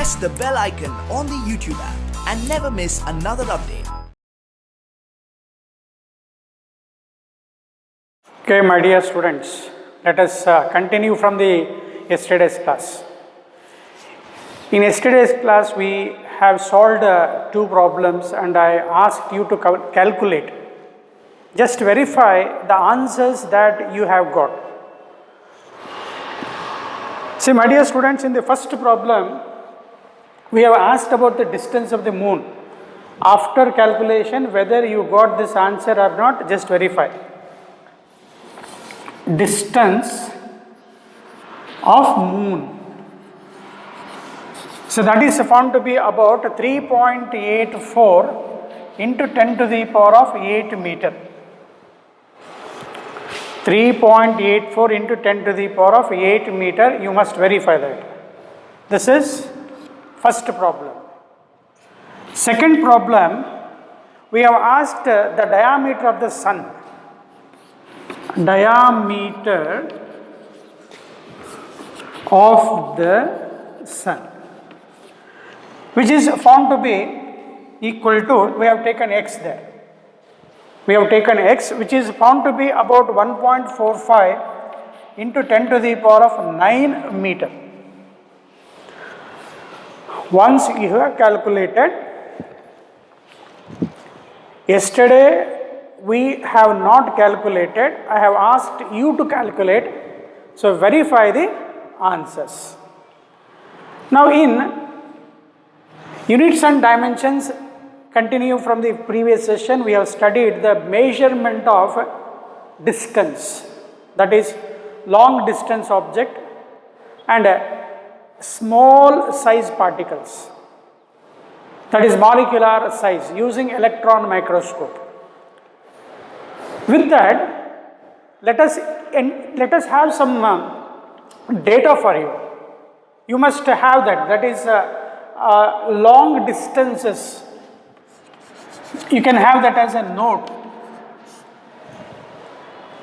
press the bell icon on the YouTube app and never miss another update. Okay, my dear students, let us continue from the yesterday's class. In yesterday's class, we have solved two problems and I asked you to calculate. Just verify the answers that you have got. See, my dear students, in the first problem, we have asked about the distance of the moon. After calculation, whether you got this answer or not, just verify. Distance of moon. So that is found to be about 3.84 into 10 to the power of 8 meter. 3.84 into 10 to the power of 8 meter, you must verify that. This is first problem. Second problem, we have asked the diameter of the sun. Diameter of the sun, which is found to be equal to, we have taken x there. We have taken x, which is found to be about 1.45 into 10 to the power of 9 meter. Once you have calculated, yesterday we have not calculated, I have asked you to calculate, so verify the answers. Now in units and dimensions, continue from the previous session, we have studied the measurement of distance, that is long distance object and small size particles, that is molecular size, using electron microscope. With that, let us have some data for you. You must have that is long distances. You can have that as a note.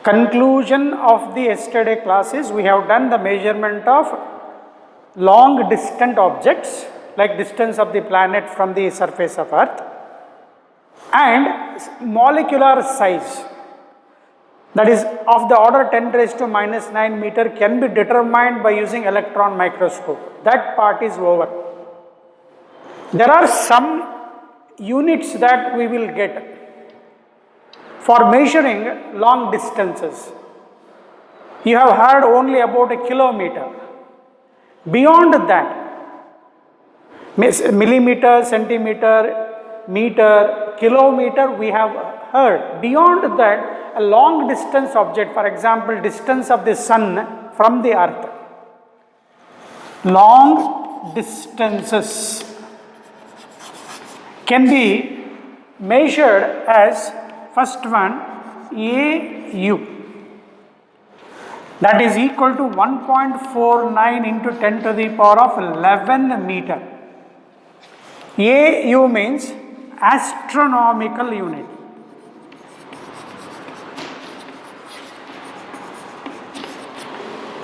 Conclusion of the yesterday classes, we have done the measurement of long distant objects, like distance of the planet from the surface of Earth, and molecular size, that is of the order 10 raised to minus 9 meter, can be determined by using electron microscope. That part is over. There are some units that we will get for measuring long distances. You have heard only about a kilometer. Beyond that, millimeter, centimeter, meter, kilometer, we have heard. Beyond that, a long distance object, for example, distance of the sun from the earth. Long distances can be measured as, first one, AU, that is equal to 1.49 into 10 to the power of 11 meter. AU means astronomical unit.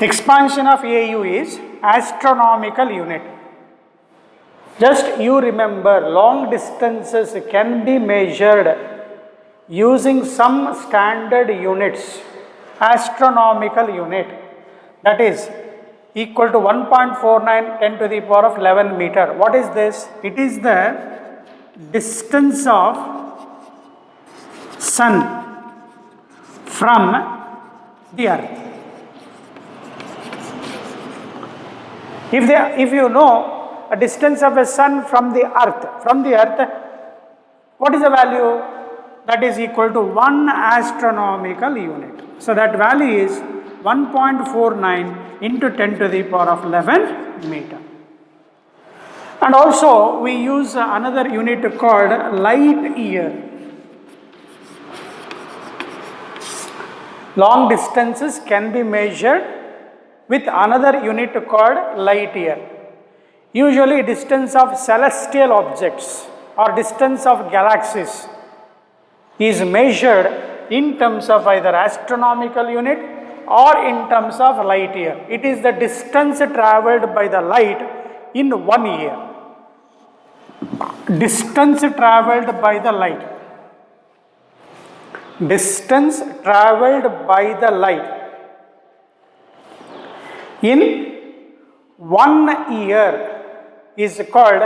Expansion of AU is astronomical unit. Just you remember, long distances can be measured using some standard units. Astronomical unit, that is equal to 1.49 10 to the power of 11 meter. What is this? It is the distance of sun from the earth. If you know a distance of a sun from the earth, what is the value? That is equal to 1 astronomical unit. So that value is 1.49 into 10 to the power of 11 meter. And also we use another unit called light year. Long distances can be measured with another unit called light year. Usually distance of celestial objects or distance of galaxies is measured in terms of either astronomical unit or in terms of light year. It is the distance traveled by the light in 1 year. Distance traveled by the light. Distance traveled by the light in 1 year is called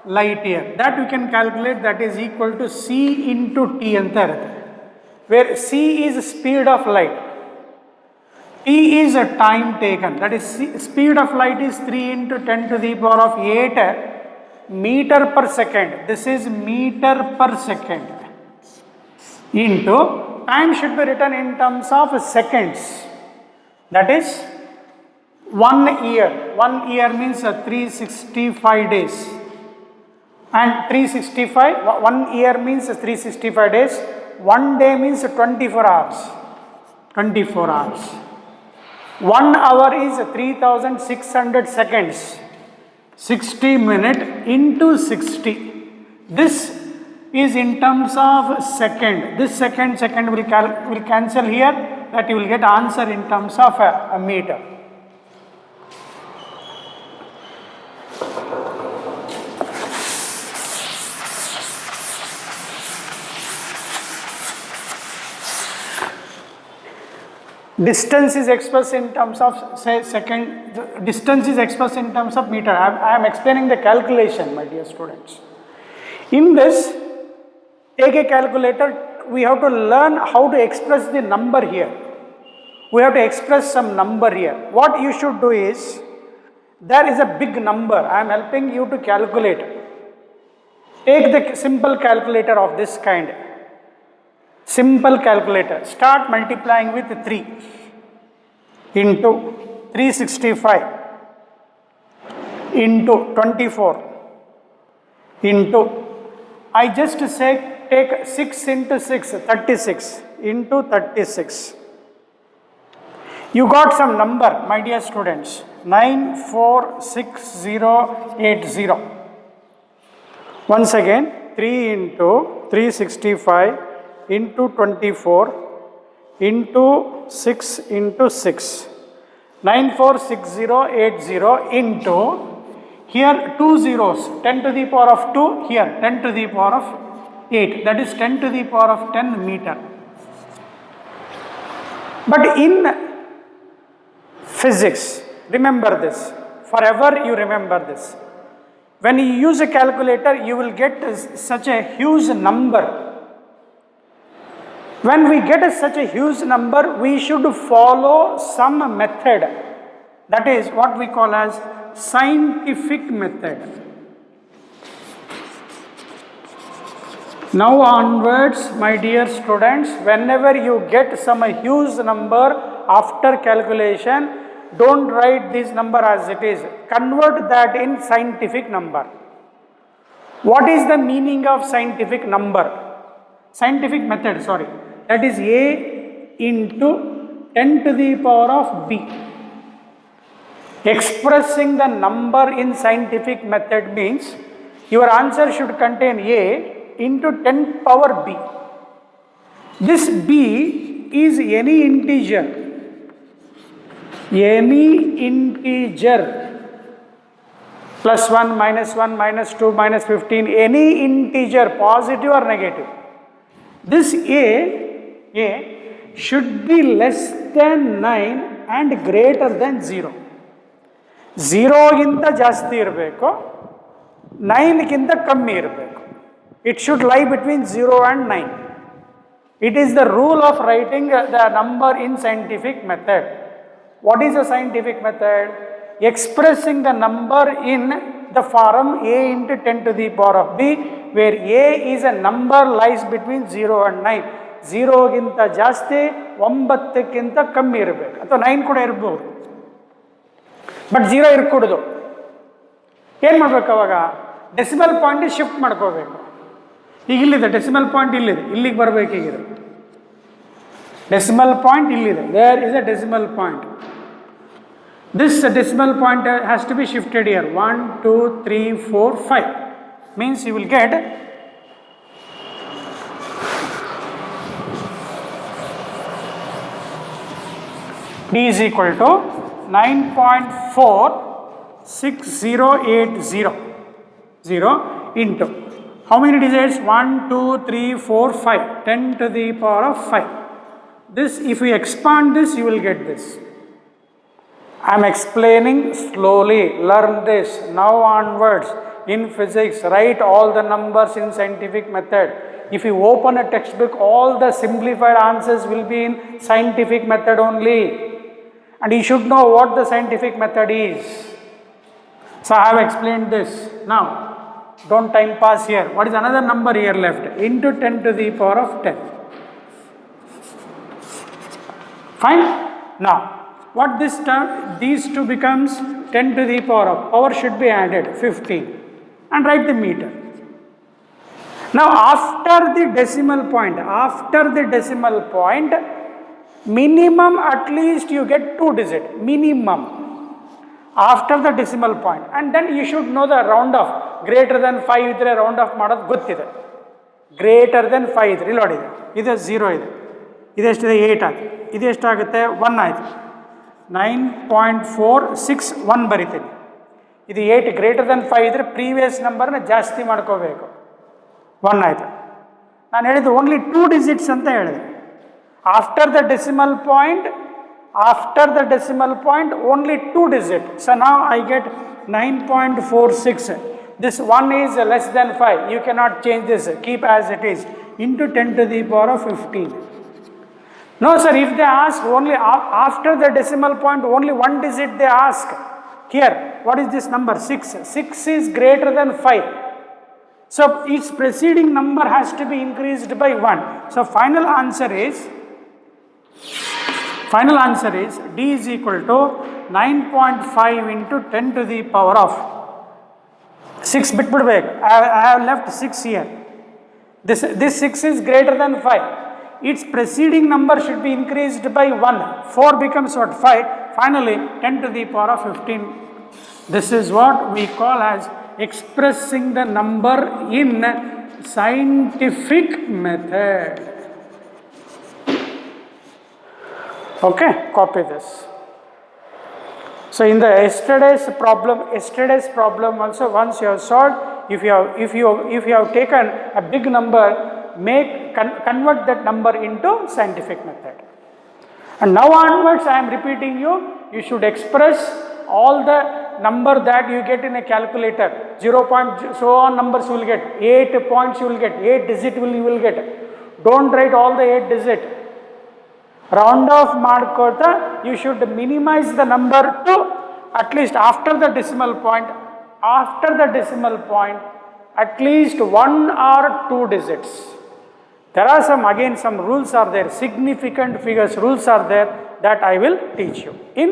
light year. That we can calculate, that is equal to c into t anta irutte, where c is speed of light, t is a time taken, that is speed of light is 3 into 10 to the power of 8 meter per second. This is meter per second into time should be written in terms of seconds, that is 1 year. 1 year means 365 days, and 365, 1 year means 365 days, 1 day means 24 hours. 24 hours. 1 hour is 3600 seconds. 60 minutes into 60. This is in terms of second. This second will cancel here, that you will get answer in terms of a meter. Distance is expressed in terms of second, distance is expressed in terms of meter. I am explaining the calculation, my dear students. In this, take a calculator, we have to learn how to express the number here. We have to express some number here. What you should do is, there is a big number, I am helping you to calculate. Take the simple calculator of this kind. Simple calculator, start multiplying with 3 into 365 into 24 into, I just say take 6 into 6, 36 into 36. You got some number, my dear students, 946080. Once again, 3 into 365 into 24 into 6 into 6, 946080 into, here 2 zeros, 10 to the power of 2, here 10 to the power of 8, that is 10 to the power of 10 meter. But in physics, remember this, forever you remember this. When you use a calculator, you will get such a huge number. When we get such a huge number, we should follow some method. That is what we call as scientific method. Now onwards, my dear students, whenever you get some huge number after calculation, don't write this number as it is. Convert that in scientific number. What is the meaning of scientific number? Scientific method, sorry. That is A into 10 to the power of B. Expressing the number in scientific method means your answer should contain A into 10 power B. This B is any integer. Any integer. Plus 1, minus 2, minus 15. Any integer, positive or negative. This A should be less than 9 and greater than 0. 0 ಗಿಂತ ಜಾಸ್ತಿ ಇರಬೇಕು, 9 ಗಿಂತ ಕಮ್ಮಿ ಇರಬೇಕು. It should lie between 0 and 9. It is the rule of writing the number in scientific method. What is a scientific method? Expressing the number in the form A into 10 to the power of B, where A is a number lies between 0 and 9. 0 ಗಿಂತ ಜಾಸ್ತಿ, 9 ಕ್ಕಿಂತ ಕಮ್ಮಿ ಇರಬೇಕು, ಅಥವಾ 9 ಕೂಡ ಇರಬಹುದು, but 0 ಇರಕೂಡದು. ಏನು ಮಾಡಬೇಕು ಅವಾಗ? ಡೆಸಿಮಲ್ ಪಾಯಿಂಟ್ ಶಿಫ್ಟ್ ಮಾಡ್ಕೋಬೇಕು. ಈಗ ಇಲ್ಲಿದೆ ಡೆಸಿಮಲ್ ಪಾಯಿಂಟ್, ಇಲ್ಲಿದೆ, ಇಲ್ಲಿಗೆ ಬರಬೇಕೀಗಿದೆ. ಡೆಸಿಮಲ್ ಪಾಯಿಂಟ್ ಇಲ್ಲಿದೆ, there is a decimal point. This decimal point has to be shifted here. 1, 2, 3, 4, 5. Means you will get D is equal to 9.4 6080 into how many digits? 1, 2, 3, 4, 5. 10 to the power of 5. This, if we expand this, you will get this. I am explaining slowly. Learn this. Now onwards, in physics, write all the numbers in scientific method. If you open a textbook, all the simplified answers will be in scientific method only. And you should know what the scientific method is. So I have explained this. Now, don't time pass here. What is another number here left? Into 10 to the power of 10. Fine? Now, what this term, these two becomes 10 to the power of, power should be added, 15. And write the meter. Now, after the decimal point, minimum at least you get 2 digit, minimum. After the decimal point, and then you should know the round off. Greater than 5 idre round off ಮಾಡೋದು ಗೊತ್ತಿದೆ. Greater than 5 ಇದ್ರೆ ಇಲ್ಲಿ ನೋಡಿ ಇದು 0 ಇದೆ. ಇದೆಷ್ಟಿದೆ 8 ಆಗುತ್ತೆ. ಇದು ಎಷ್ಟಾಗುತ್ತೆ 1 ಆಯಿತು. 9.461 ಬರಿತೀನಿ. ಇದು 8 ಗ್ರೇಟರ್ ದೆನ್ 5 ಇದ್ರೆ ಪ್ರೀವಿಯಸ್ ನಂಬರ್ನ ಜಾಸ್ತಿ ಮಾಡ್ಕೋಬೇಕು. 1 ಆಯಿತು. ನಾನು ಹೇಳಿದ್ದು ಓನ್ಲಿ 2 ಡಿಜಿಟ್ಸ್ ಅಂತ ಹೇಳಿದೆ. After the decimal point, only 2 digits. So now I get 9.46. This 1 is less than 5. You cannot change this. Keep as it is. Into 10 to the power of 15. No sir, if they ask only after the decimal point, only 1 digit they ask. Here, what is this number? 6. 6 is greater than 5. So its preceding number has to be increased by 1. So final answer is D is equal to 9.5 into 10 to the power of 6 bit big. I have left 6 here. This 6 is greater than 5. Its preceding number should be increased by 1. 4 becomes what? 5. Finally, 10 to the power of 15. This is what we call as expressing the number in scientific method. Okay, copy this. So in the yesterday's problem also, once you have solved, if you have taken a big number, convert that number into scientific method. And now onwards, I am repeating you should express all the number that you get in a calculator. 0 point so on numbers you will get, 8 points you will get, 8 digit you will get. Don't write all the 8 digit. Round off ಮಾಡ್ಕೋತಾ you should minimize the number to at least after the decimal point at least 1 or 2 digits. There are some rules are there, significant figures rules are there that I will teach you in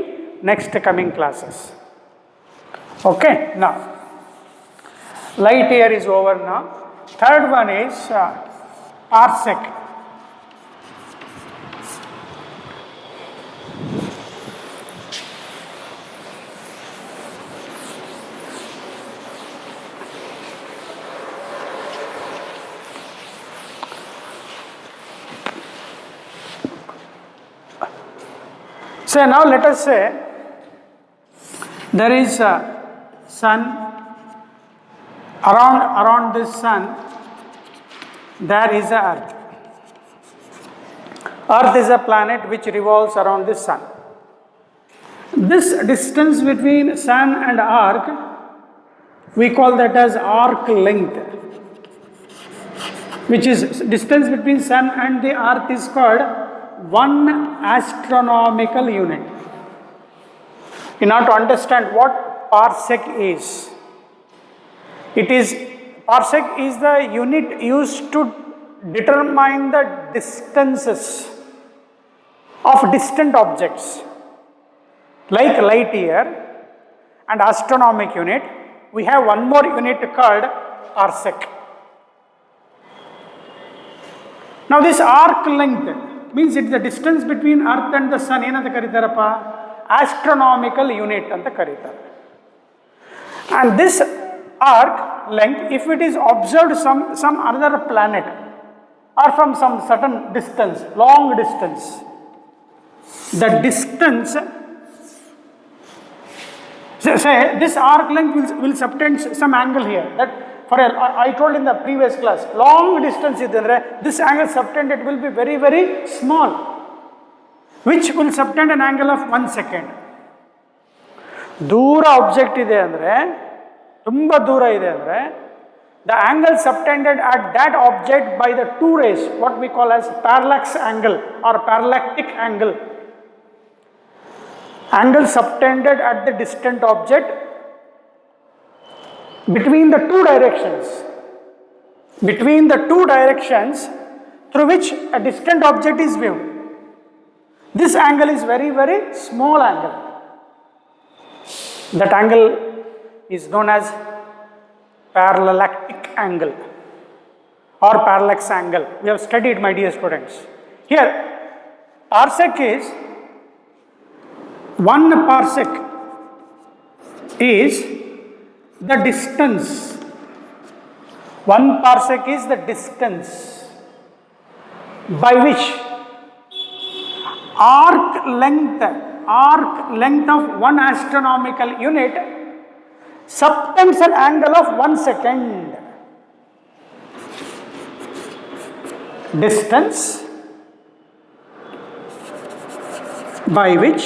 next coming classes. Okay, now light year is over now. Third one is parsec. So now let us say there is a sun, around this sun there is a earth. Earth is a planet which revolves around this sun. This distance between sun and arc, we call that as arc length, which is distance between sun and the earth is called 1 astronomical unit. In order to understand what parsec is, parsec is the unit used to determine the distances of distant objects like light year and astronomic unit. We have one more unit called parsec. Now this arc length means it's the distance between earth and the sun. ಏನಂತ ಕರೀತಾರಪ್ಪ? Astronomical unit ಅಂತ ಕರೀತಾರೆ. And this arc length, if it is observed some other planet or from some certain distance, long distance, the distance So say this arc length will subtend some angle here. That for I told in the previous class, long distance idandre this angle subtended will be very very small, which will subtend an angle of 1 second. ದೂರ object ಇದೆ ಅಂದರೆ, ತುಂಬ ದೂರ ಇದೆ ಅಂದರೆ, the angle subtended at that object by the two rays, what we call as parallax angle or parallactic angle. Angle subtended at the distant object between the two directions. Between the two directions through which a distant object is viewed. This angle is very very small angle. That angle is known as parallactic angle or parallax angle. We have studied, my dear students. Here, parsec is 1 parsec is the distance. 1 parsec is the distance by which arc length of 1 astronomical unit subtends an angle of 1 second. Distance by which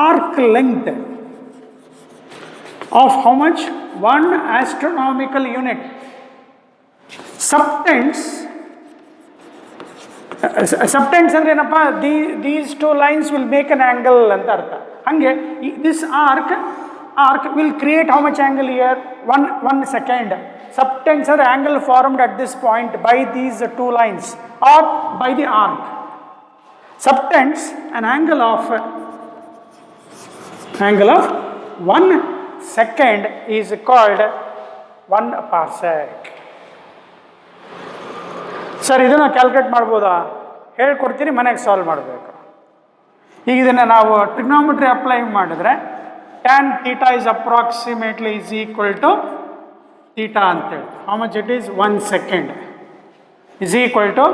arc length of how much? 1 astronomical unit subtends ಅಂದ್ರೆ ಏನಪ್ಪ, these two lines will make an angle ಅಂತ ಅರ್ಥ. ಹಂಗೆ this arc will create how much angle here? 1 second. Subtends are angle formed at this point by these two lines or by the arc. Subtends an angle of 1 second is called 1 parsec. Sir ಇದನ್ನು calculate ಮಾಡ್ಬೋದಾ? ಹೇಳ್ಕೊಡ್ತೀನಿ, ಮನೆಗೆ solve ಮಾಡಬೇಕು. ಈಗ ಇದನ್ನು ನಾವು trigonometry apply ಮಾಡಿದ್ರೆ tan theta is approximately is equal to theta ಅಂತೇಳಿ. How much it is? 1 second is equal to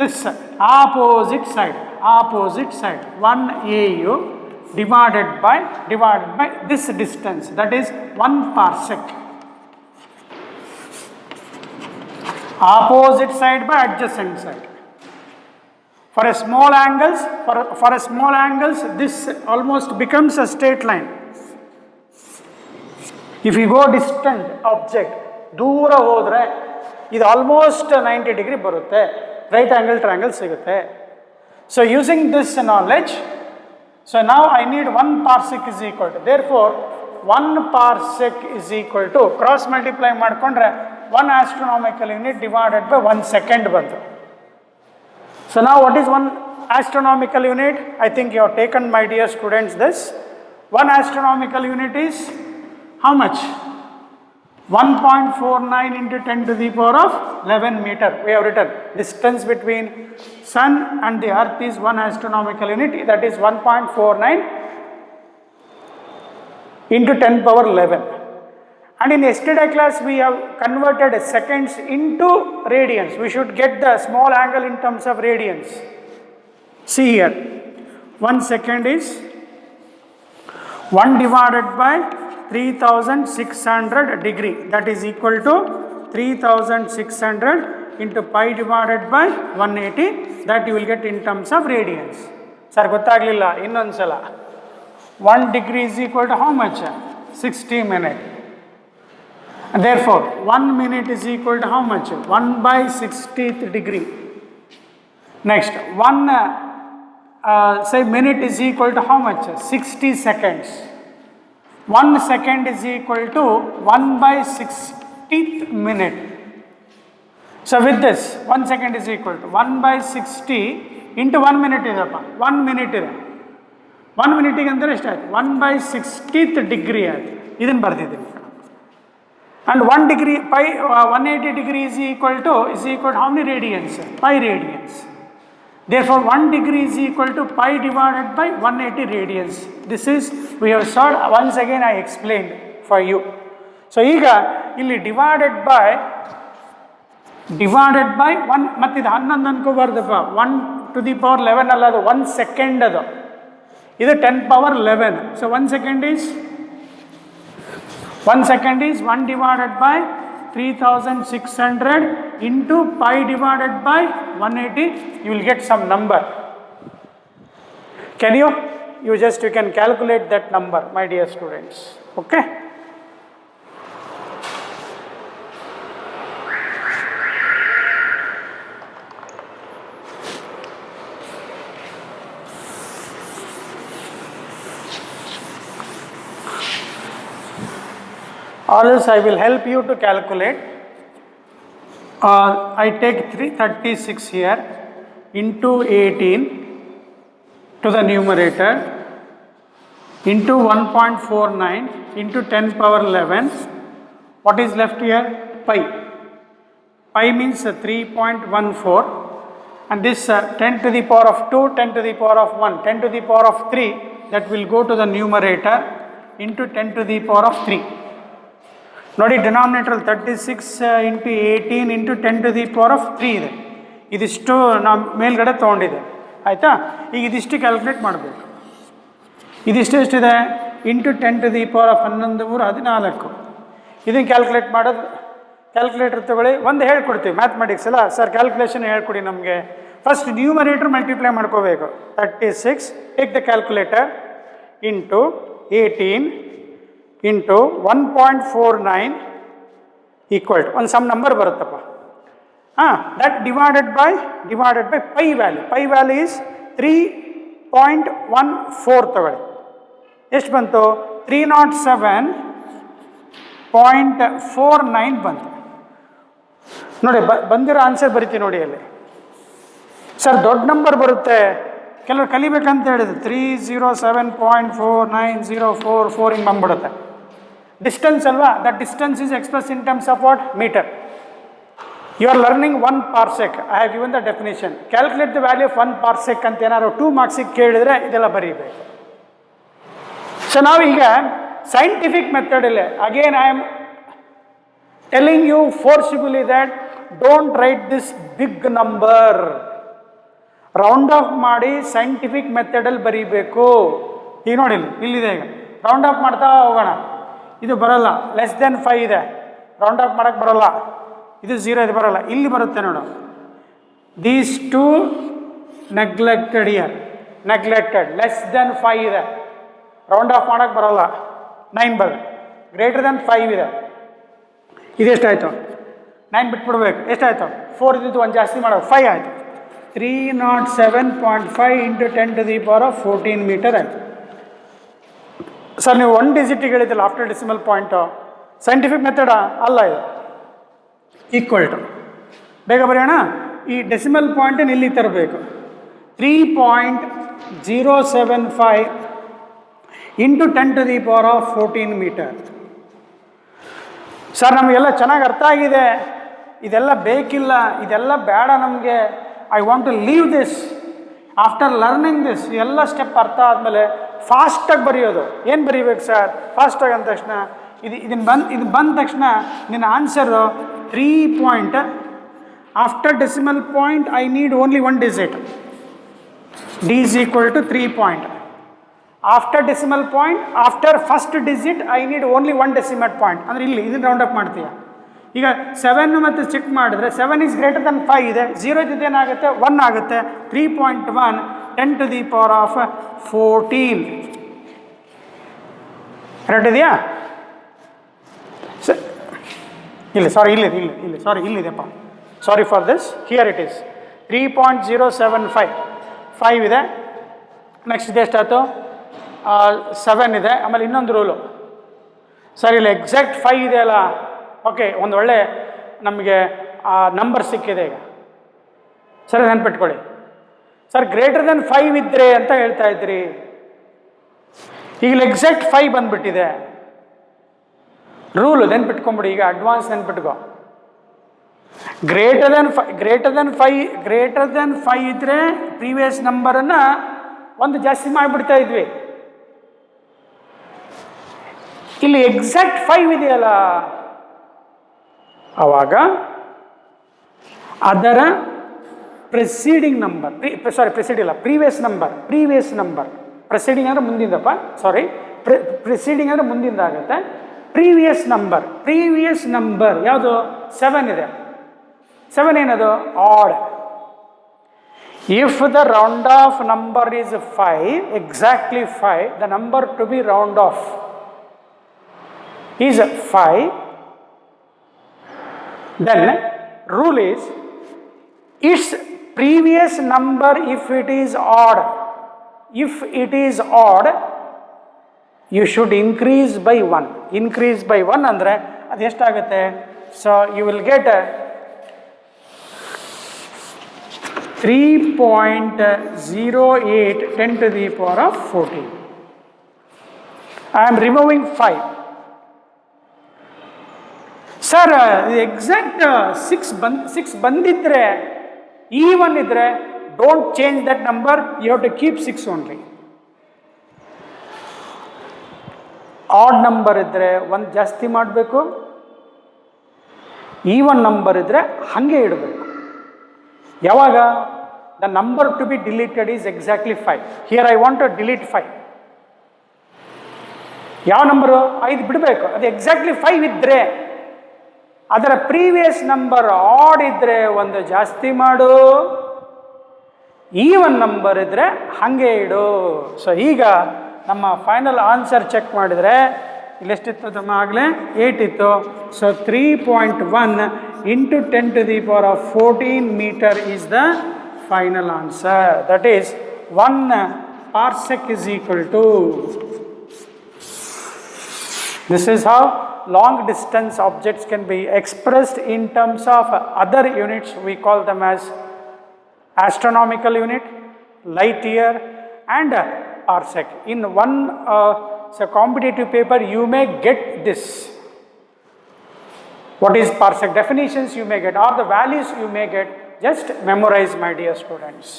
this opposite side 1 AU divided by this distance, that is 1 parsec. Opposite side by adjacent side. For a small angles, this almost becomes a straight line. If you go distant object, ದೂರ ಹೋದರೆ ಇದು almost 90 degree ಬರುತ್ತೆ, right angle triangle ಸಿಗುತ್ತೆ. So using this knowledge, so now I need 1 parsec is equal to, therefore 1 parsec is equal to cross multiply ಮಾಡಿಕೊಂಡ್ರೆ 1 astronomical unit divided by 1 second ಬಂತು. So now what is 1 astronomical unit? I think you have taken, my dear students, this. 1 astronomical unit is how much? 1.49 into 10 to the power of 11 meter. We have written distance between sun and the earth is 1 astronomical unit, that is 1.49 into 10 power 11. And in yesterday class we have converted seconds into radians. We should get the small angle in terms of radians. See here, 1 second is 1 divided by 3600 degree, that is equal to 3600 into pi divided by 180, that you will get in terms of radians. Sir, gottaglilla innonsala. 1 degree is equal to how much? 60 minutes. And therefore 1 minute is equal to how much? 1 by 60th degree. Next, 1 say minute is equal to how much? 60 seconds. 1 second is equal to 1 by 60th minute. So with this 1 second is equal to 1 by 60 into 1 minute is up. 1 minute is 1 minute ಅಂದರೆ ಎಷ್ಟಾಯ್ತು? 1 by 60th degree ಆಯಿತು. ಇದನ್ನು ಬರ್ತಿದ್ದೀನಿ. And 1 degree pi 180 degree is equal to how many radians? Pi radians. Therefore 1 degree is equal to pi divided by 180 radians. This is, we have solved. Once again I explained for you. So ಈಗ ಇಲ್ಲಿ divided by 1 ಮತ್ತಿದು 11 ಅನ್ಕೋಬಾರ್ದಪ್ಪ, 1 to the power 11 ಅಲ್ಲ, ಅದು 1 second ಅದು. ಇದು 10 power 11. So 1 second is 1 divided by 3600 into pi divided by 180. You will get some number. Can you? You can calculate that number, my dear students. Okay. Or else I will help you to calculate. I take 336 here into 18 to the numerator into 1.49 into 10 power 11. What is left here? Pi. Pi means 3.14, and this 10 to the power of 2, 10 to the power of 1, 10 to the power of 3, that will go to the numerator into 10 to the power of 3. ನೋಡಿ, denominator 36 into 18 into 10 to the power of 3 ಇದೆ. ಇದಿಷ್ಟು ನಾವು ಮೇಲ್ಗಡೆ ತೊಗೊಂಡಿದೆ, ಆಯಿತಾ. ಈಗ ಇದಿಷ್ಟು calculate ಮಾಡಬೇಕು. ಇದಿಷ್ಟು ಎಷ್ಟಿದೆ? Into 10 to the power of 11 3 14. ಇದನ್ನು ಕ್ಯಾಲ್ಕುಲೇಟ್ ಮಾಡೋದು, ಕ್ಯಾಲ್ಕುಲೇಟರ್ ತೊಗೊಳ್ಳಿ. ಒಂದು ಹೇಳ್ಕೊಡ್ತೀವಿ, ಮ್ಯಾಥಮೆಟಿಕ್ಸ್ ಅಲ್ಲ ಸರ್, ಕ್ಯಾಲ್ಕುಲೇಷನ್ ಹೇಳ್ಕೊಡಿ ನಮಗೆ. ಫಸ್ಟ್ ನ್ಯೂಮರೇಟರ್ ಮಲ್ಟಿಪ್ಲೈ ಮಾಡ್ಕೋಬೇಕು. 36, take the calculator, into 18 into 1.49 equal to ಒಂದು ಸಮ್ ನಂಬರ್ ಬರುತ್ತಪ್ಪ. That divided by pi value is 3.14 ತಗೊಳ್ಳಿ. ಎಷ್ಟು ಬಂತು? 307.49 ಬಂತು. ನೋಡಿ, ಬಂದಿರೋ ಆನ್ಸರ್ ಬರಿತೀವಿ ನೋಡಿ ಅಲ್ಲಿ. ಸರ್ ದೊಡ್ಡ ನಂಬರ್ ಬರುತ್ತೆ, ಕೆಲವರು ಕಲಿಬೇಕಂತ ಹೇಳಿದ್ರು. 307.49044 ಹಿಂಗೆ ಬಂದ್ಬಿಡುತ್ತೆ. ಡಿಸ್ಟೆನ್ಸ್ ಅಲ್ವಾ, that distance is express in terms of what? Metre. You are learning 1 parsec. I have given the definition. Calculate the value of 1 parsec ಅಂತ ಏನಾದ್ರು 2 ಮಾರ್ಕ್ಸಿಗೆ ಕೇಳಿದರೆ ಇದೆಲ್ಲ ಬರೀಬೇಕು. ಸೊ ನಾವು ಈಗ ಸೈಂಟಿಫಿಕ್ ಮೆಥಡಲ್ಲಿ, again I am telling you forcibly that don't write this big number. Round off ಮಾಡಿ scientific ಮೆಥಡಲ್ಲಿ ಬರೀಬೇಕು. ಈಗ ನೋಡಿ, ಇಲ್ಲಿದೆ. ಈಗ ರೌಂಡ್ ಆಫ್ ಮಾಡ್ತಾ ಹೋಗೋಣ. ಇದು ಬರೋಲ್ಲ, ಲೆಸ್ ದೆನ್ 5 ಇದೆ, ರೌಂಡ್ ಆಫ್ ಮಾಡೋಕ್ಕೆ ಬರೋಲ್ಲ. ಇದು 0 ಇದು ಬರೋಲ್ಲ, ಇಲ್ಲಿ ಬರುತ್ತೆ ನೋಡು. These two neglected year, neglected. Less than 5 ಇದೆ, ರೌಂಡ್ ಆಫ್ ಮಾಡೋಕ್ಕೆ ಬರೋಲ್ಲ. 9 ಬರುತ್ತೆ. ಗ್ರೇಟರ್ ದೆನ್ 5 ಇದೆ. ಇದೆಷ್ಟಾಯಿತು? 9 ಬಿಟ್ಬಿಡ್ಬೇಕು. ಎಷ್ಟಾಯಿತು? 4 ಇದ್ದಿದ್ದು ಒಂದು ಜಾಸ್ತಿ ಮಾಡೋದು, 5 ಆಯಿತು. 307.5 into 10 to the power of 14 metre ಆಯಿತು. ಸರ್ ನೀವು 1 ಡಿಜಿಟಿಗೆ ಹೇಳಿದ್ದಿಲ್ಲ ಆಫ್ಟರ್ ಡೆಸಿಮಲ್ ಪಾಯಿಂಟು, ಸೈಂಟಿಫಿಕ್ ಮೆಥಡಾ? ಅಲ್ಲ, ಇದು ಈಕ್ವಲ್ ಟು. ಬೇಗ ಬರೆಯೋಣ. ಈ ಡೆಸಿಮಲ್ ಪಾಯಿಂಟನ್ನು ಇಲ್ಲಿ ತರಬೇಕು. 3.075 into 10 to the power of 14 metre. Sir ನಮಗೆಲ್ಲ ಚೆನ್ನಾಗಿ ಅರ್ಥ ಆಗಿದೆ, ಇದೆಲ್ಲ ಬೇಕಿಲ್ಲ, ಇದೆಲ್ಲ ಬೇಡ ನಮಗೆ. I want to leave this after learning this. ಎಲ್ಲ ಸ್ಟೆಪ್ ಅರ್ಥ ಆದಮೇಲೆ ಫಾಸ್ಟಾಗಿ ಬರೆಯೋದು. ಏನು ಬರೀಬೇಕು ಸರ್ ಫಾಸ್ಟಾಗಿ ಅಂದ ತಕ್ಷಣ? ಇದು ಬಂದ ತಕ್ಷಣ ನಿನ್ನ answer 3 after decimal point I need only 1 digit. D is equal to 3. After decimal point, after first digit I need only 1 decimal point. ಅಂದರೆ ಇಲ್ಲಿ ಇದನ್ನು ರೌಂಡ್ ಅಪ್ ಮಾಡ್ತೀಯ. ಈಗ 7 ಮತ್ತು ಚೆಕ್ ಮಾಡಿದ್ರೆ 7 ಈಸ್ ಗ್ರೇಟರ್ ದನ್ 5 ಇದೆ, 0 ಇದ್ದೇನಾಗುತ್ತೆ? 1 ಆಗುತ್ತೆ. 3.1 10 to the power of 14. Correct ಇದೆಯಾ? ಇಲ್ಲ ಸಾರಿ, ಇಲ್ಲಿ ಸಾರಿ, ಇಲ್ಲಿದೆಪ್ಪ. Sorry for this. Here it is 3.075 ಇದೆ. ನೆಕ್ಸ್ಟ್ ಇದೆ ಎಷ್ಟಾಯಿತು? 7 ಇದೆ. ಆಮೇಲೆ ಇನ್ನೊಂದು ರೂಲು ಸರ್, ಇಲ್ಲಿ ಎಕ್ಸಾಕ್ಟ್ 5 ಇದೆಯಲ್ಲ. ಓಕೆ, ಒಂದು ಒಳ್ಳೆ ನಮಗೆ ನಂಬರ್ ಸಿಕ್ಕಿದೆ ಈಗ. ಸರಿ, ನೆನ್ಪಿಟ್ಕೊಳ್ಳಿ ಸರ್. ಗ್ರೇಟರ್ ದೆನ್ 5 ಇದ್ದರೆ ಅಂತ ಹೇಳ್ತಾ ಇದ್ರಿ. ಈಗ ಎಕ್ಸಾಕ್ಟ್ 5 ಬಂದುಬಿಟ್ಟಿದೆ. ರೂಲು ನೆನ್ಪಿಟ್ಕೊಂಬಿಡಿ, ಈಗ ಅಡ್ವಾನ್ಸ್ ನೆನ್ಪಿಟ್ಕೋ. ಗ್ರೇಟರ್ ದೆನ್ 5 ಇದ್ದರೆ ಪ್ರೀವಿಯಸ್ ನಂಬರನ್ನು ಒಂದು ಜಾಸ್ತಿ ಮಾಡಿಬಿಡ್ತಾ ಇದ್ವಿ. ಇಲ್ಲಿ ಎಕ್ಸಾಕ್ಟ್ 5 ಇದೆಯಲ್ಲ, ಆವಾಗ ಅದರ ಪ್ರೆಸೀಡಿಂಗ್ ನಂಬರ್, ಪ್ರೀವಿಯಸ್ ಪ್ರೆಸಿಡಿಂಗ್ ಅಂದರೆ ಮುಂದಿಂದಪ್ಪ, ಸಾರಿ, ಪ್ರಿಸೀಡಿಂಗ್ ಅಂದರೆ ಮುಂದಿಂದಾಗುತ್ತೆ. ಪ್ರೀವಿಯಸ್ ನಂಬರ್ ಯಾವುದು? 7 ಇದೆ. 7 ಏನದು? Add. If the round off number is 5, exactly 5, the number to be round off is 5, then rule is its previous number if it is odd. If it is odd, you should increase by 1. Increase by 1 ಅಂದರೆ ಅದು ಎಷ್ಟಾಗುತ್ತೆ? So you will get 3.08 10 to the power of 14. I am removing 5. Sir, exact 6 ಬಂದಿದ್ರೆ, even ಇದ್ರೆ, don't change that number, you have to keep 6 only. Odd number ಇದ್ದರೆ 1 ಜಾಸ್ತಿ ಮಾಡಬೇಕು, even number ಇದ್ದರೆ ಹಾಗೆ ಇಡಬೇಕು. ಯಾವಾಗ? The number to be deleted is exactly 5. Here I want to delete 5. ಯಾವ ನಂಬರು? 5 ಬಿಡಬೇಕು. ಅದು ಎಕ್ಸಾಕ್ಟ್ಲಿ 5 ಇದ್ದರೆ, ಅದರ ಪ್ರೀವಿಯಸ್ ನಂಬರ್ ಆಡ್ ಇದ್ದರೆ 1 ಜಾಸ್ತಿ ಮಾಡು, ಈವನ್ ನಂಬರ್ ಇದ್ದರೆ ಹಾಗೆ ಇಡು. ಸೊ ಈಗ ನಮ್ಮ ಫೈನಲ್ ಆನ್ಸರ್ ಚೆಕ್ ಮಾಡಿದರೆ ಇಲ್ಲೆಷ್ಟಿತ್ತು ತಮ್ಮ? ಆಗಲೇ 8 ಇತ್ತು. So 3.1 into 10 to the power of 14 meter is the final answer. That is 1 parsec is equal to. This is how long distance objects can be expressed in terms of other units. We call them as astronomical unit, light year and parsec. In one competitive paper you may get this. What is parsec? Definitions you may get, or the values you may get. Just memorize, my dear students.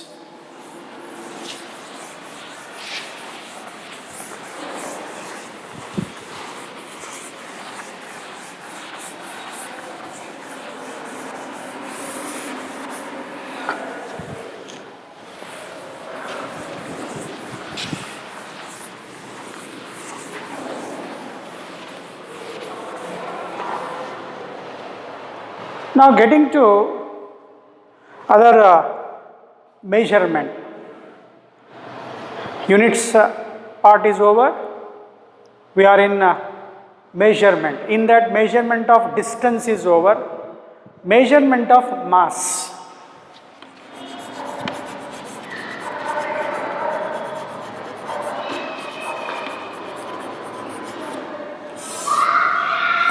Now getting to other measurement. Units part is over. We are in measurement. In that, measurement of distance is over. Measurement of mass.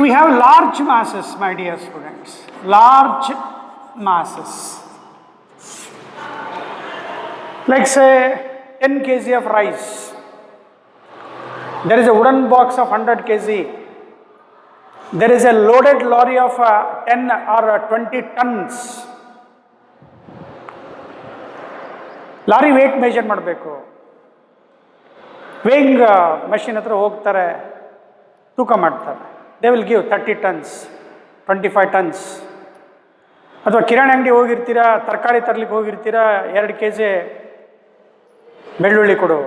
We have large masses, my dear students. Large masses. Like say 10 kg of rice. There is a wooden box of 100 kg. There is a loaded lorry of 10 or 20 tons. Lorry weight measure ಮಾಡಬೇಕು. weighing machine ಹತ್ರ ಹೋಗ್ತಾರೆ, ತೂಕ ಮಾಡ್ತಾರೆ. They will give 30 tons, 25 tons. ಅಥವಾ ಕಿರಾಣಿ ಅಂಗಡಿ ಹೋಗಿರ್ತೀರಾ, ತರಕಾರಿ ತರಲಿಕ್ಕೆ ಹೋಗಿರ್ತೀರಾ, 2 kg ಬೆಳ್ಳುಳ್ಳಿ ಕೊಡು,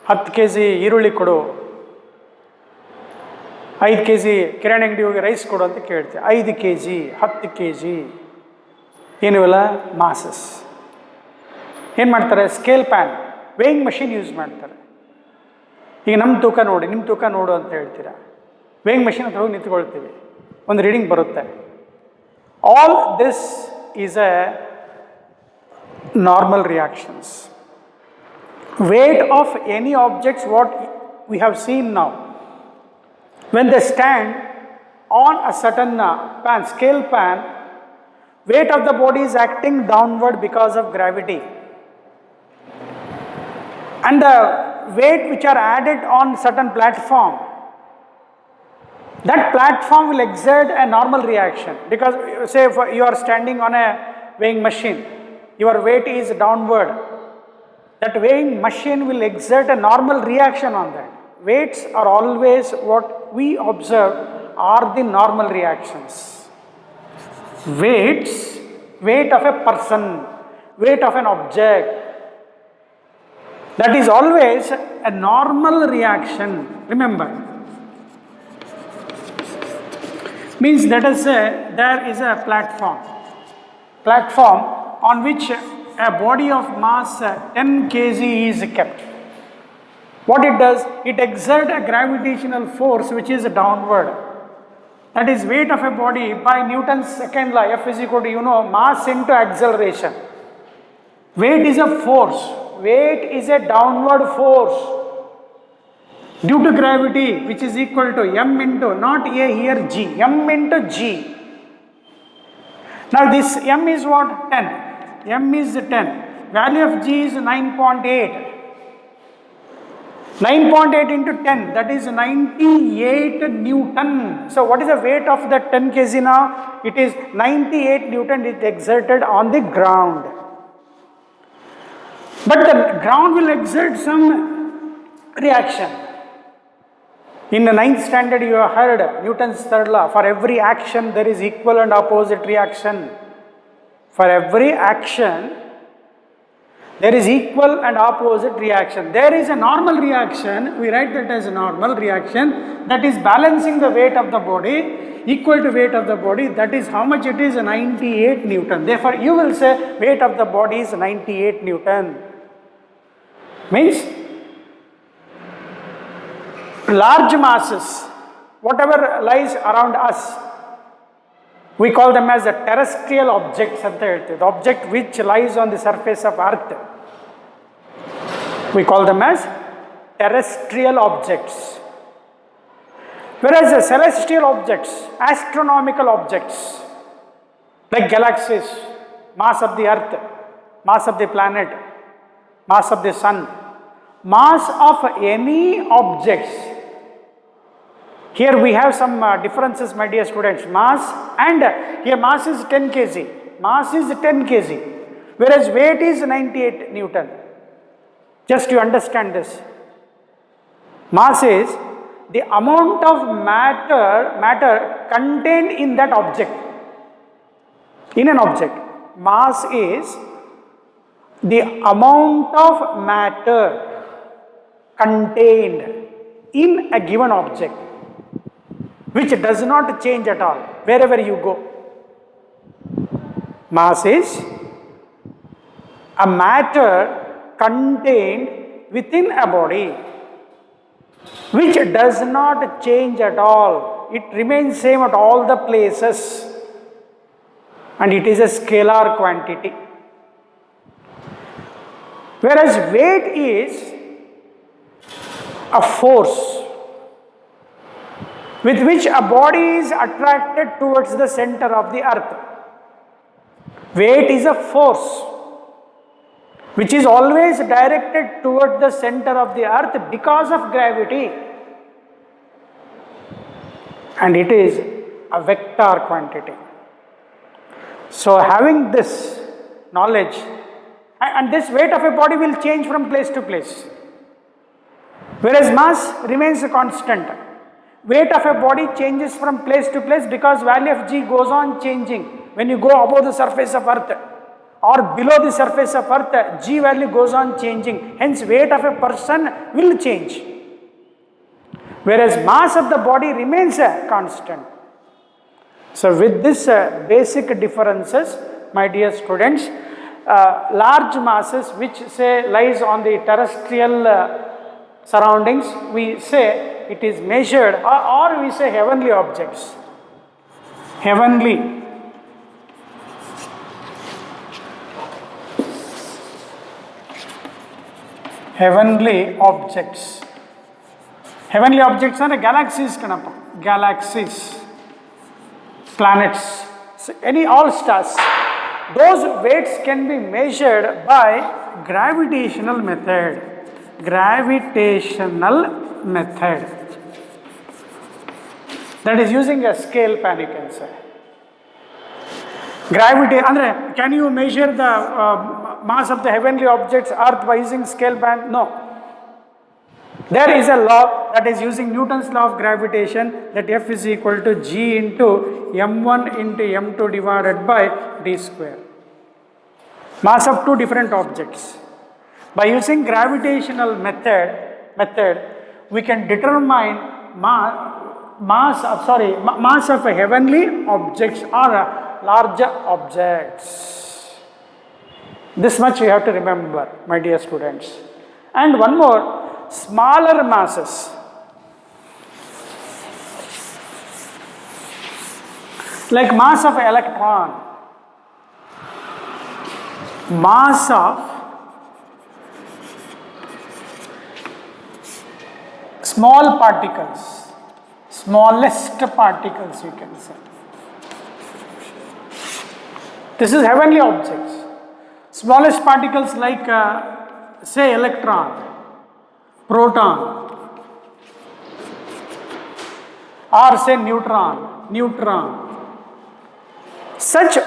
10 kg ಈರುಳ್ಳಿ ಕೊಡು, 5 kg ಕಿರಾಣಿ ಅಂಗಡಿ ಹೋಗಿ ರೈಸ್ ಕೊಡು ಅಂತ ಕೇಳ್ತೀವಿ. 5 kg, 10 kg ಏನಿವಲ್ಲ ಮಾಸಸ್. ಏನು ಮಾಡ್ತಾರೆ? Scale PAN, weighing machine use ಮಾಡ್ತಾರೆ. ಈಗ ನಮ್ಮ ತೂಕ ನೋಡಿ, ನಿಮ್ಮ ತೂಕ ನೋಡು ಅಂತ ಹೇಳ್ತೀರಾ. ವೇಯಿಂಗ್ ಮಷಿನ್ ಹತ್ರ ಹೋಗಿ ನಿಂತ್ಕೊಳ್ತೀವಿ, ಒಂದು ರೀಡಿಂಗ್ ಬರುತ್ತೆ. All this is A normal reactions. Weight of any objects what we have seen now, when they stand on a certain pan, scale pan, weight of the body is acting downward because of gravity, and the weight which are added on certain platform, that platform will exert a normal reaction. Because say if you are standing on a weighing machine, your weight is downward, that weighing machine will exert a normal reaction on that. Weights are always what we observe are the normal reactions. Weights, weight of a person, weight of an object, That is always a normal reaction. Remember, means let us say there is a platform on which a body of mass 10 kg is kept. What it does, it exerts a gravitational force which is downward. That is weight of a body by Newton's second law, F is equal to, mass into acceleration. Weight is a force. Weight is a downward force due to gravity, which is equal to m into, not a here, g, m into g. Now this m is what? 10. M is 10. Value of g is 9.8. 9.8 into 10, that is 98 Newton. So what is the weight of the 10 kg now? It is 98 Newton is exerted on the ground. But the ground will exert some reaction. In the 9th standard you have heard Newton's third law. For every action there is equal and opposite reaction. For every action there is equal and opposite reaction. There is a normal reaction, we write that as a normal reaction, that is balancing the weight of the body, equal to weight of the body, that is how much it is, 98 Newton. Therefore, you will say weight of the body is 98 Newton. Means, large masses, whatever lies around us, we call them as the terrestrial objects of the earth, the object which lies on the surface of earth. We call them as terrestrial objects. Whereas the celestial objects, astronomical objects, like galaxies, mass of the earth, mass of the planet, mass of the sun, mass of any objects. Here we have some differences, my dear students. Mass, and here mass is 10 kg. Mass is 10 kg, whereas weight is 98 Newton. Just you understand this. Mass is the amount of matter contained in that object. In an object, mass is the amount of matter contained in a given object, which does not change at all wherever you go. Mass is a matter contained within a body, which does not change at all. It remains same at all the places, and it is a scalar quantity. Whereas weight is a force with which a body is attracted towards the center of the earth. Weight is a force which is always directed toward the center of the earth because of gravity, and it is a vector quantity. So having this knowledge, and this weight of a body will change from place to place, whereas mass remains constant. Weight of a body changes from place to place because value of g goes on changing. When you go above the surface of earth or below the surface of earth, g value goes on changing. Hence, weight of a person will change, whereas mass of the body remains constant. So, with this basic differences, my dear students, large masses which say lies on the terrestrial surroundings, we say it is measured, or we say heavenly objects. Heavenly. Heavenly objects. Heavenly objects are galaxies, galaxies, planets, so all stars. Those weights can be measured by gravitational method. Gravitational method. That is using a scale pan, you can say. Gravity, Andre, can you measure the mass of the heavenly objects earth by using scale pan? No. There is a law that is using Newton's law of gravitation, that F is equal to g into m1 into m2 divided by d square. Mass of two different objects. By using gravitational method, we can determine mass of heavenly objects or larger objects. This much you have to remember, my dear students. And one more, smaller masses. Like mass of electron, mass of small particles, smallest particles you can say. This is heavenly objects. Smallest particles like say electron, proton, or say neutron. Such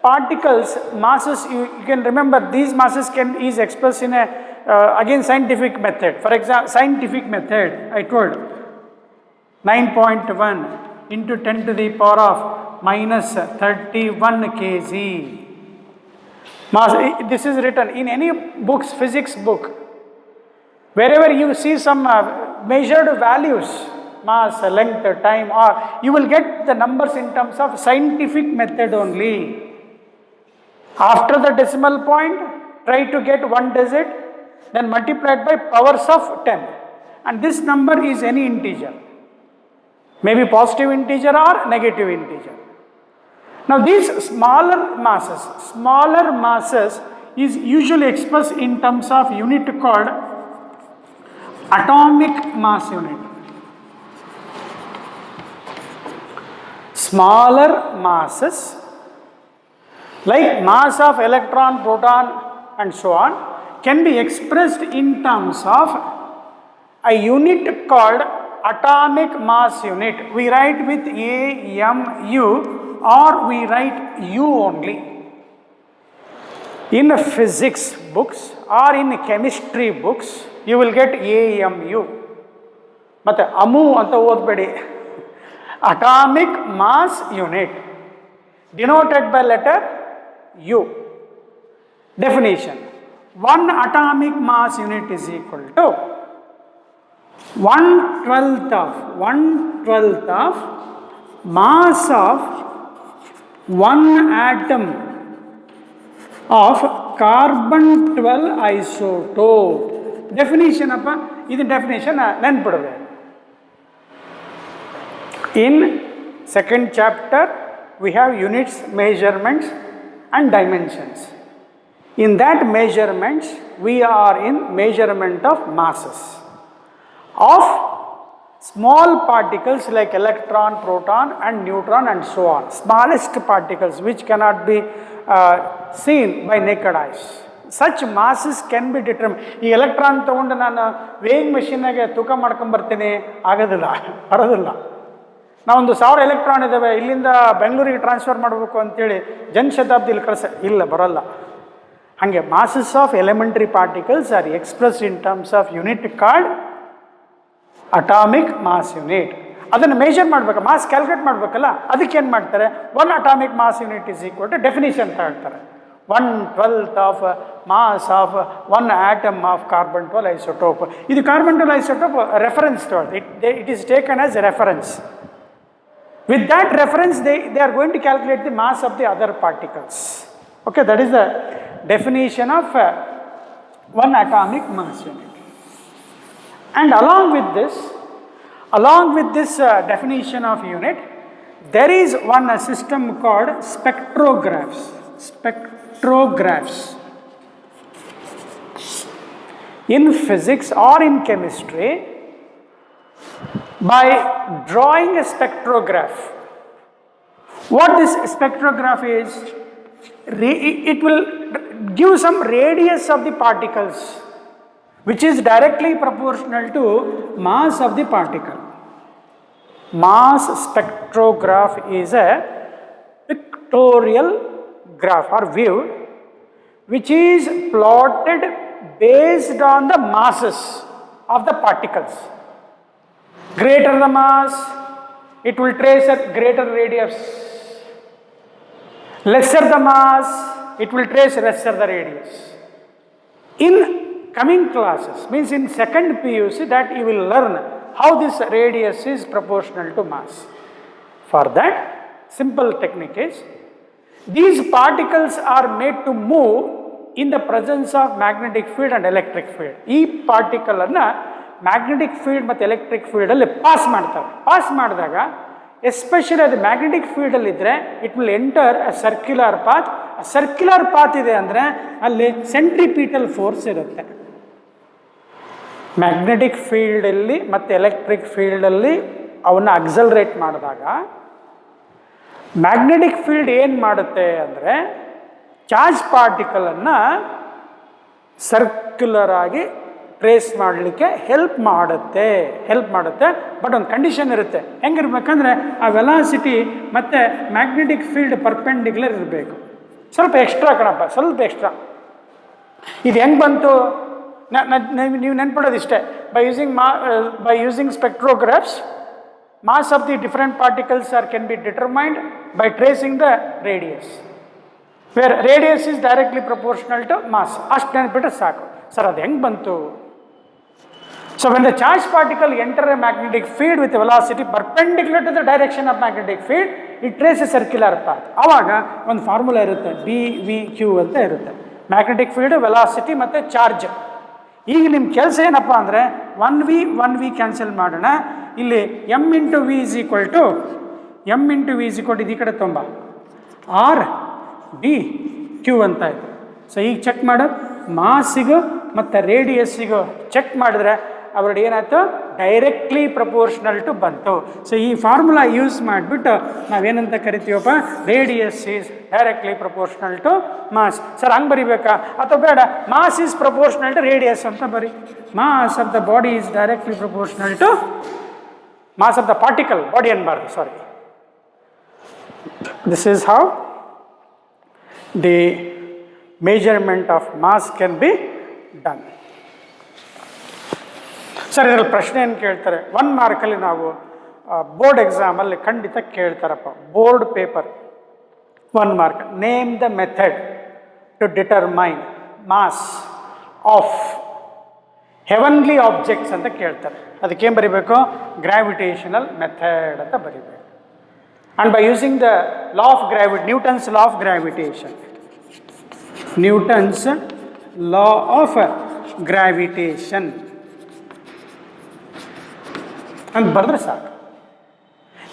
particles, masses, you can remember these masses is expressed in a again scientific method. For example, scientific method, I told 9.1 into 10 to the power of minus 31 kg. Mass, this is written in any books, physics book. Wherever you see some measured values, mass, length, time, or you will get the numbers in terms of scientific method only. After the decimal point, try to get one digit, then multiplied by powers of 10. And this number is any integer. Maybe positive integer or negative integer. Now these smaller masses is usually expressed in terms of unit called atomic mass unit. Smaller masses like mass of electron, proton and so on can be expressed in terms of a unit called atomic mass unit. We write with AMU or we write U only. In physics books or in chemistry books, you will get AMU. But AMU anta odbedi. Atomic mass unit denoted by letter U. Definition: one atomic mass unit is equal to 1/12 of mass of one atom of carbon 12 isotope. Definition appa idu definition nenpidave. In second chapter we have units, measurements and dimensions. In that measurements, we are in measurement of masses of small particles like electron, proton and neutron and so on. Smallest particles which cannot be seen by naked eyes. Such masses can be determined. This electron ತಗೊಂಡು ನಾನು weighing machine ಗೆ ತೂಕ ಮಾಡ್ಕೊಂಡು ಬರ್ತೀನಿ ಆಗೋದಿಲ್ಲ, ಬರೋದಿಲ್ಲ. ನಾವೊಂದು 1000 electron ಇದ್ದಾವೆ, ಇಲ್ಲಿಂದ ಬೆಂಗಳೂರಿಗೆ ಟ್ರಾನ್ಸ್ಫರ್ ಮಾಡಬೇಕು ಅಂತೇಳಿ ಜನಶತಾಬ್ದಿಲಿ ಇಲ್ಲ, ಬರೋಲ್ಲ. ಹಾಗೆ masses of elementary particles are expressed in terms of unit called atomic mass unit. ಅದನ್ನು ಮೆಜರ್ ಮಾಡಬೇಕು, ಮಾಸ್ ಕ್ಯಾಲ್ಕುಲೇಟ್ ಮಾಡಬೇಕಲ್ಲ, ಅದಕ್ಕೆ ಏನು ಮಾಡ್ತಾರೆ, 1 atomic mass unit is equal to definition ತಗೊಳ್ತಾರೆ. 1/12 of mass of one atom of carbon 12 isotope. ಇದು carbon 12 isotope reference ತಗೊಳ್ಳಿ. It is taken as a reference. With that reference, they are going to calculate the mass of the other particles. Okay, that is the definition of one atomic mass unit. And along with this definition of unit, there is one system called spectrographs. In physics or in chemistry, by drawing a spectrograph, what this spectrograph is, it will give some radius of the particles which is directly proportional to mass of the particle. Mass spectrograph is a pictorial graph or view which is plotted based on the masses of the particles. Greater the mass, it will trace a greater radius. Lesser the mass, it will trace lesser the radius. In coming classes, means in second PUC, that you will learn how this radius is proportional to mass. For that, simple technique is, these particles are made to move in the presence of magnetic field and electric field. Ee particle anna magnetic field ಮತ್ತು electric field ಅಲ್ಲಿ pass ಮಾಡ್ತಾರೆ. Pass ಮಾಡಿದಾಗ especially ಅದು magnetic field ಅಲ್ಲಿ ಇದ್ರೆ it will enter a circular path. Circular path ಇದೆ ಅಂದರೆ ಅಲ್ಲಿ ಸೆಂಟ್ರಿಪೀಟಲ್ ಫೋರ್ಸ್ ಇರುತ್ತೆ. ಮ್ಯಾಗ್ನೆಟಿಕ್ ಫೀಲ್ಡಲ್ಲಿ ಮತ್ತು ಎಲೆಕ್ಟ್ರಿಕ್ ಫೀಲ್ಡಲ್ಲಿ ಅವನ್ನ ಅಕ್ಸಲರೇಟ್ ಮಾಡಿದಾಗ ಮ್ಯಾಗ್ನೆಟಿಕ್ ಫೀಲ್ಡ್ ಏನು ಮಾಡುತ್ತೆ ಅಂದರೆ ಚಾರ್ಜ್ ಪಾರ್ಟಿಕಲನ್ನು ಸರ್ಕ್ಯುಲರ್ ಆಗಿ ಟ್ರೇಸ್ ಮಾಡಲಿಕ್ಕೆ ಹೆಲ್ಪ್ ಮಾಡುತ್ತೆ. ಬಟ್ ಒಂದು ಕಂಡೀಷನ್ ಇರುತ್ತೆ. ಹೆಂಗಿರ್ಬೇಕಂದ್ರೆ ಆ ವೆಲಾಸಿಟಿ ಮತ್ತು ಮ್ಯಾಗ್ನೆಟಿಕ್ ಫೀಲ್ಡ್ ಪರ್ಪೆಂಡಿಕ್ಯುಲರ್ ಇರಬೇಕು. ಸ್ವಲ್ಪ ಎಕ್ಸ್ಟ್ರಾ ಕಣಪ್ಪ, ಸ್ವಲ್ಪ ಎಕ್ಸ್ಟ್ರಾ. ಇದು ಹೆಂಗೆ ಬಂತು? ನೀವು ನೆನ್ಪಿಡೋದು ಇಷ್ಟೇ. By using spectrographs, mass of the different particles can be determined by tracing the radius, where radius is directly proportional to mass. ಅಷ್ಟು ನೆನ್ಪಿಟ್ರೆ ಸಾಕು. ಸರ್ ಅದು ಹೆಂಗೆ ಬಂತು? So when the charged particle enter a magnetic field with a velocity perpendicular to the direction of magnetic field, it traces a circular path. ಆವಾಗ ಒಂದು formula ಇರುತ್ತೆ, BVQ ಅಂತ ಇರುತ್ತೆ. ಮ್ಯಾಗ್ನೆಟಿಕ್ ಫೀಲ್ಡ್, ವೆಲಾಸಿಟಿ ಮತ್ತು ಚಾರ್ಜ್. ಈಗ ನಿಮ್ಮ ಕೆಲಸ ಏನಪ್ಪ ಅಂದರೆ 1v ಕ್ಯಾನ್ಸಲ್ ಮಾಡೋಣ. ಇಲ್ಲಿ m into v is equal to ಇದು ಈ ಕಡೆ ತೊಂಬ RBQ ಅಂತ ಇದೆ. ಸೊ ಈಗ ಚೆಕ್ ಮಾಡು, ಮಾಸಿಗೂ ಮತ್ತು ರೇಡಿಯಸ್ಸಿಗೂ ಚೆಕ್ ಮಾಡಿದ್ರೆ ಅವ್ರದ್ದು ಏನಾಯ್ತು, ಡೈರೆಕ್ಟ್ಲಿ ಪ್ರಪೋರ್ಷನಲ್ ಟು ಬಂತು. ಸೊ ಈ ಫಾರ್ಮುಲಾ ಯೂಸ್ ಮಾಡಿಬಿಟ್ಟು ನಾವೇನಂತ ಕರಿತೀವಪ್ಪ, radius is directly proportional to mass. Sir ಹಂಗೆ ಬರಿಬೇಕಾ ಅಥವಾ ಬೇಡ? Mass is proportional to radius ಅಂತ ಬರಿ. Mass of the body is directly proportional to mass of the particle, body ಅನ್ಬಾರ್ದು, sorry. This is how the measurement of mass can be done. Sir ಇದರಲ್ಲಿ ಪ್ರಶ್ನೆ ಏನು ಕೇಳ್ತಾರೆ, 1 ಮಾರ್ಕಲ್ಲಿ ನಾವು ಬೋರ್ಡ್ ಎಕ್ಸಾಮಲ್ಲಿ ಖಂಡಿತ ಕೇಳ್ತಾರಪ್ಪ. Board paper 1 mark, name the method to determine mass of heavenly objects ಅಂತ ಕೇಳ್ತಾರೆ. ಅದಕ್ಕೇನು ಬರೀಬೇಕು? ಗ್ರಾವಿಟೇಷನಲ್ ಮೆಥಡ್ ಅಂತ ಬರೀಬೇಕು. And by using the law of Newton's law of gravitation, Newton's law of gravitation ಅಂತ ಬರೆದ್ರೆ ಸಾಕು.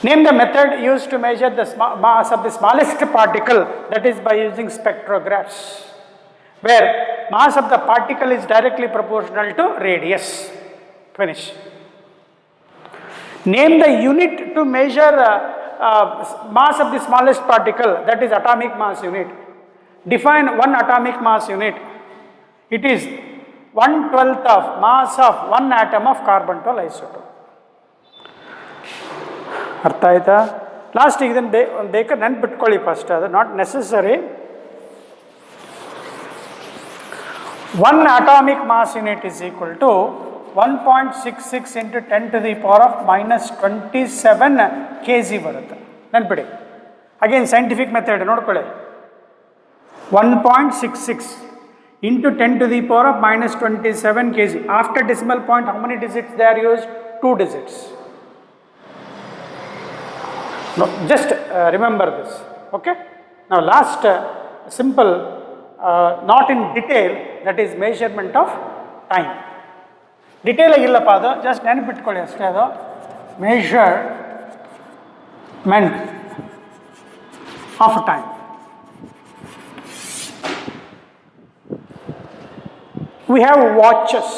Name the method use to measure the mass of the smallest particle, that is by using spectrographs, where mass of the particle is directly proportional to radius. Finish. Name the unit to measure mass of the smallest particle, that is atomic mass unit. Define 1 atomic mass unit. It is 1/12 of mass of 1 atom of carbon 12 isotope. ಅರ್ಥ ಆಯ್ತಾ? ಲಾಸ್ಟಿಗೆ ಇದನ್ನು ಬೇಕಾದ್ರೆ ನೆನ್ಪಿಟ್ಕೊಳ್ಳಿ first, ಅದು not necessary. 1 atomic mass unit is equal to 1.66 into 10 to the power of minus 27 kg ಬರುತ್ತೆ. ನೆನ್ಪಿಡಿ. Again scientific method ನೋಡ್ಕೊಳ್ಳಿ. 1.66 into 10 to the power of minus 27 kg. After decimal point, how many digits they are used? 2 digits. No, just remember this. Okay. Now last simple, not in detail, that is measurement of time. Detail ಆಗಿಲ್ಲಪ್ಪ, ಅದು just ನೆನಪಿಟ್ಕೊಳ್ಳಿ ಅಷ್ಟೇ. ಅದು measurement of time. We have watches,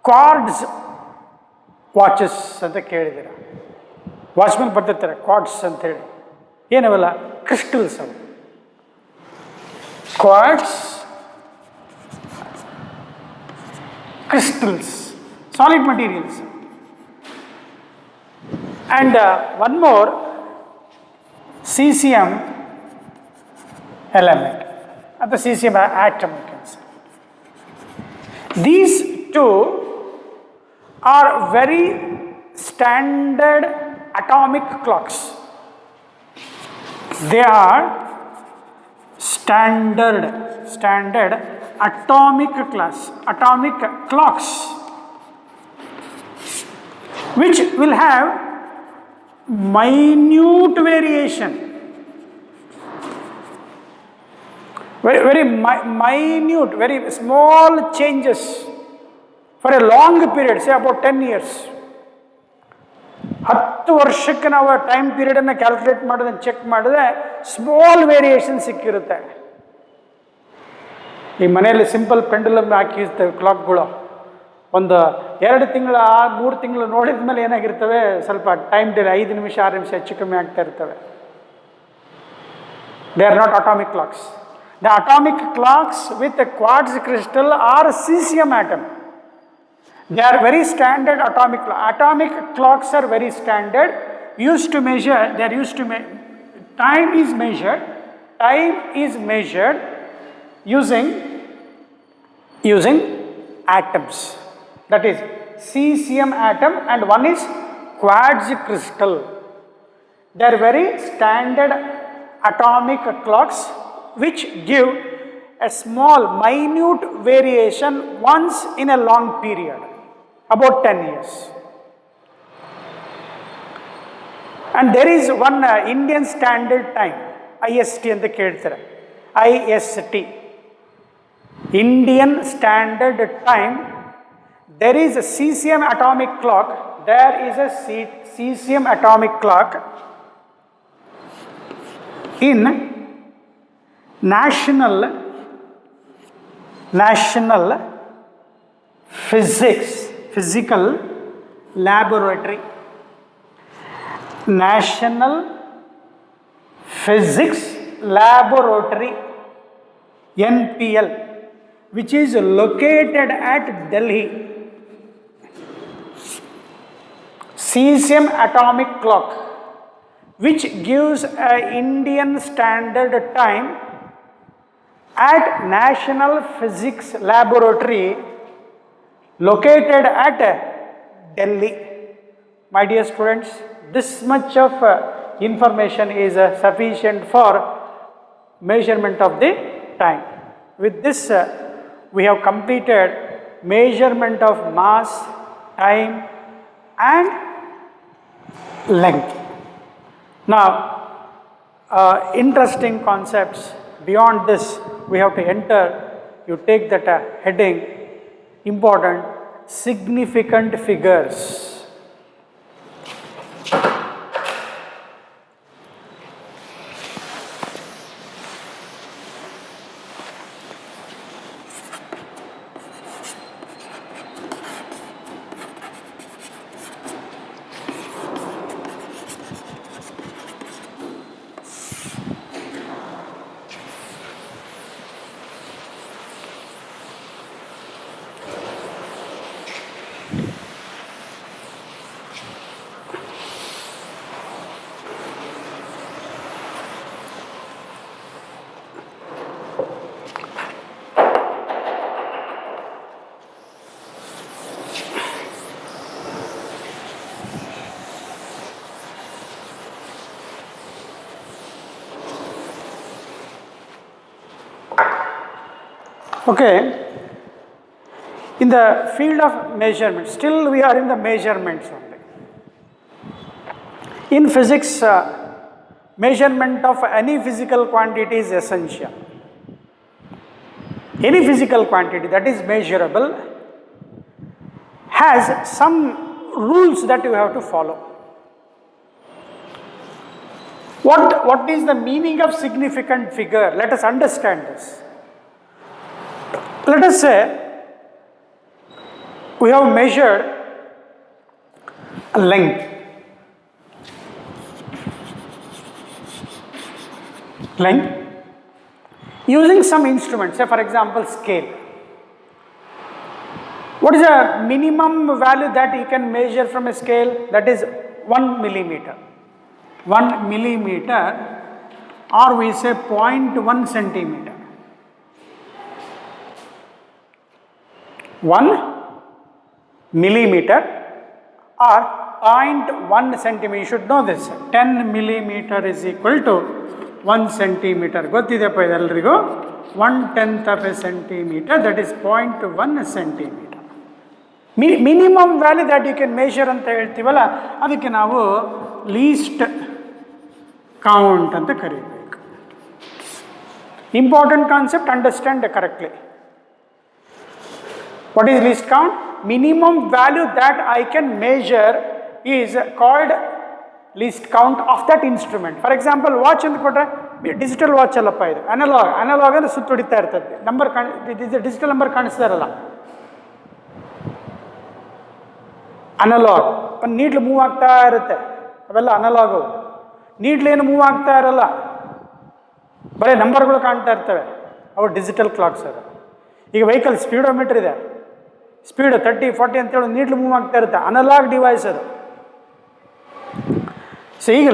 quartz watches ಅಂತ ಕೇಳಿದ್ದೀರ. Watchmen ಬರ್ತಿರ್ತಾರೆ quartz ಅಂತೇಳಿ. ಏನವೆಲ್ಲ? Crystals ಅವು. Quartz, crystals, solid materials. And one more, cesium element, or the cesium atom you can say. These two are very standard atomic clocks. They are standard atomic clocks, which will have minute variation, very minute, very small changes for a long period, say about 10 years. 10 ವರ್ಷಕ್ಕೆ ನಾವು time ಪೀರಿಯಡನ್ನು calculate ಮಾಡೋದನ್ನು check ಮಾಡಿದ್ರೆ small variation ಸಿಕ್ಕಿರುತ್ತೆ. ಈ ಮನೆಯಲ್ಲಿ simple pendulum ಹಾಕಿರ್ತೇವೆ ಕ್ಲಾಕ್ಗಳು, ಒಂದು 2 ತಿಂಗಳ 3 ತಿಂಗಳು ನೋಡಿದ ಮೇಲೆ ಏನಾಗಿರ್ತವೆ, ಸ್ವಲ್ಪ ಟೈಮ್ ಡಿಲೇ 5 ನಿಮಿಷ 6 ನಿಮಿಷ ಹೆಚ್ಚು ಕಮ್ಮಿ ಆಗ್ತಾ ಇರ್ತವೆ. They are not atomic clocks. The atomic clocks with quartz crystal are cesium atom. They are very standard atomic clocks are very standard, used to measure, they are used to time is measured using atoms, that is cesium atom and one is quartz crystal. They are very standard atomic clocks which give a small minute variation once in a long period, about 10 years. And there is one Indian standard time, IST ಅಂತ ಕೇಳ್ತಾರೆ, IST, Indian standard time. There is a cesium atomic clock, there is a cesium atomic clock in National Physical Laboratory, National Physics Laboratory, NPL, which is located at Delhi. Cesium atomic clock, which gives a Indian standard time at National Physics Laboratory located at Delhi. My dear students, this much of information is sufficient for measurement of the time. With this, we have completed measurement of mass, time and length. Now, interesting concepts. Beyond this, we have to enter, you take that heading, important, significant figures. Okay, in the field of measurement, still we are in the measurements only. In physics, measurement of any physical quantity is essential. Any physical quantity that is measurable has some rules that you have to follow. What is the meaning of significant figure? Let us understand this. Let us say we have measured a length. Using some instruments, say for example scale. What is the minimum value that you can measure from a scale? That is 1 millimeter. 1 millimeter, or we say 0.1 centimeter. 1 millimeter or 0.1 centimeter. You should know this. 10 millimeter is equal to 1 centimeter. ಗೊತ್ತಿದೆಯಪ್ಪ ಇದೆಲ್ಲರಿಗೂ 1/10 of a centimeter, that is 0.1 centimeter. Minimum value that you can measure ಅಂತ ಹೇಳ್ತೀವಲ್ಲ, ಅದಕ್ಕೆ ನಾವು least count ಅಂತ ಕರೀಬೇಕು. Important concept, understand correctly. What is least count? Minimum value that I can measure is called least count of that instrument. For example, watch ಅಂತ ಕೊಟ್ಟರೆ digital watch ಅಲ್ಲಪ್ಪ, ಇದು ಅನಲಾಗ್ ಅಂದರೆ ಸುತ್ತ ಹೊಡಿತಾ ಇರ್ತದೆ. ನಂಬರ್ ಡಿಜಿಟಲ್ ನಂಬರ್ ಕಾಣಿಸ್ತಾ ಇರಲ್ಲ. ಅನಲಾಗ್ ಒಂದು ನೀಡ್ಲು ಮೂವ್ ಆಗ್ತಾ ಇರುತ್ತೆ, ಅವೆಲ್ಲ ಅನಲಾಗು. ನೀಡ್ಲೇನು ಮೂವ್ ಆಗ್ತಾ ಇರಲ್ಲ, ಬರೀ ನಂಬರ್ಗಳು ಕಾಣ್ತಾ ಇರ್ತವೆ, ಅವು ಡಿಜಿಟಲ್ ಕ್ಲಾಕ್ಸ್ ಅದು. ಈಗ ವೆಹಿಕಲ್ ಸ್ಪೀಡೋಮೀಟರ್ ಇದೆ, ಸ್ಪೀಡ್ 30-40 ಅಂತೇಳಿ ನೀಡ್ಲು ಮೂವ್ ಆಗ್ತಾ ಇರುತ್ತೆ, ಅನಲಾಗ್ ಡಿವೈಸ್ ಅದು. ಸೊ ಈಗ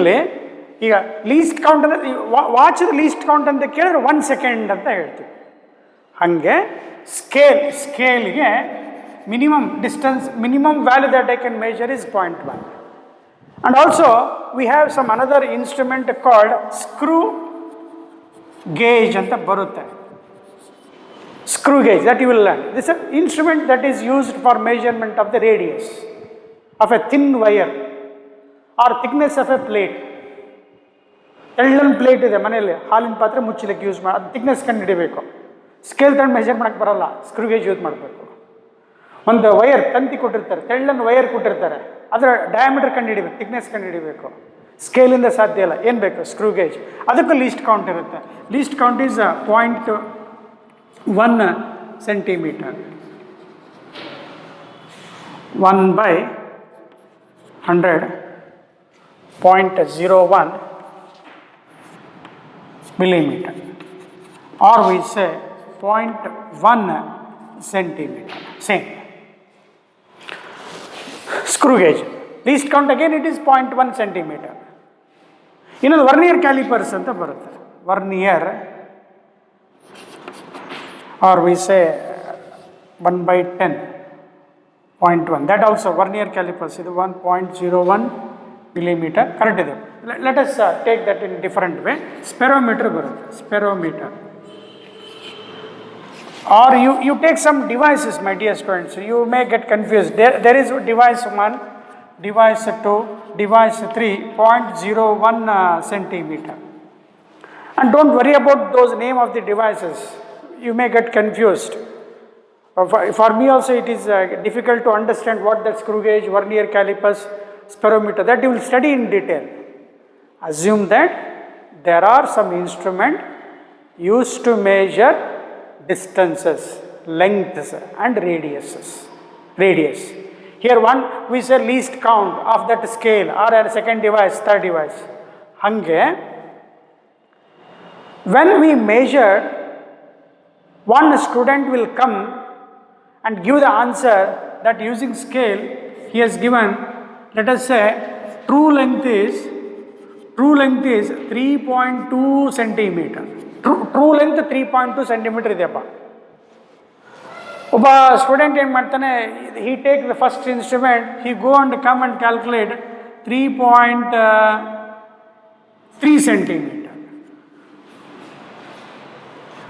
ಲೀಸ್ಟ್ ಕೌಂಟ್ ಅಂದರೆ ವಾಚದ ಲೀಸ್ಟ್ ಕೌಂಟ್ ಅಂತ ಕೇಳಿದ್ರೆ 1 ಸೆಕೆಂಡ್ ಅಂತ ಹೇಳ್ತೀವಿ. ಹಾಗೆ ಸ್ಕೇಲ್ಗೆ minimum distance, minimum value that I can measure is 0.1. And also we have some another instrument called screw gauge anta barutte. Screw gauge, that you will learn. This is an instrument that is used for measurement of the radius of a thin wire or thickness of a plate. ತೆಳ್ಳನ plate ಇದೆ ಮನೆಯಲ್ಲಿ, ಹಾಲಿನ ಪಾತ್ರೆ ಮುಚ್ಚಲಿಕ್ಕೆ use ಮಾಡಿ, ಅದು thickness ಕಂಡು ಹಿಡಿಬೇಕು. Scale ತಗೊಂಡು ಮೆಜರ್ ಮಾಡೋಕ್ಕೆ ಬರಲ್ಲ, ಸ್ಕ್ರೂ ಗೇಜ್ ಯೂಸ್ ಮಾಡಬೇಕು. ಒಂದು ವೈರ್ ತಂತಿ ಕೊಟ್ಟಿರ್ತಾರೆ, ತೆಳ್ಳನ ವೈರ್ ಕೊಟ್ಟಿರ್ತಾರೆ, ಅದರ ಡಯಾಮೀಟರ್ ಕಂಡು ಹಿಡಿಬೇಕು, ಥಿಕ್ನೆಸ್ ಕಂಡು ಹಿಡಿಬೇಕು. ಸ್ಕೇಲಿಂದ ಸಾಧ್ಯ ಇಲ್ಲ, ಏನು ಬೇಕು? Screw gauge. ಅದಕ್ಕೂ ಲೀಸ್ಟ್ ಕೌಂಟ್ ಇರುತ್ತೆ. Least count is 0.1 centimeter, 1/100, 0.01 millimeter, or we say 0.1 centimeter. Same. Screw gauge. Least count again, it is 0.1 centimeter. ಇನ್ನೊಂದು ವರ್ನಿಯರ್ ಕ್ಯಾಲಿಪರ್ಸ್ ಅಂತ ಬರುತ್ತೆ. Vernier, or we say 1/10, 0.1. That also vernier calipers, ಇದು 1.01 millimeter. Correct ಇದೆ. Let us take that in different way. Sperometer ಬರುತ್ತೆ, sperometer. Or you take some devices, my dear students, you may get confused. There is device 1, device 2, device 3, 0.01 centimeter. And don't worry about those name of the devices. You may get confused. For me also it is difficult to understand what that screw gauge, vernier calipers, sperometer, that you will study in detail. Assume that there are some instrument used to measure distances, lengths and radius. Here one we say least count of that scale, or a second device, third device. Hange when we measure, one student will come and give the answer that using scale he has given, let us say true length is 3.2 centimeter. True length 3.2 centimeter ಇದೆಯಪ್ಪ. ಒಬ್ಬ student ಏನು ಮಾಡ್ತಾನೆ, he take the first instrument, he go and come and calculate 3.3 centimeter.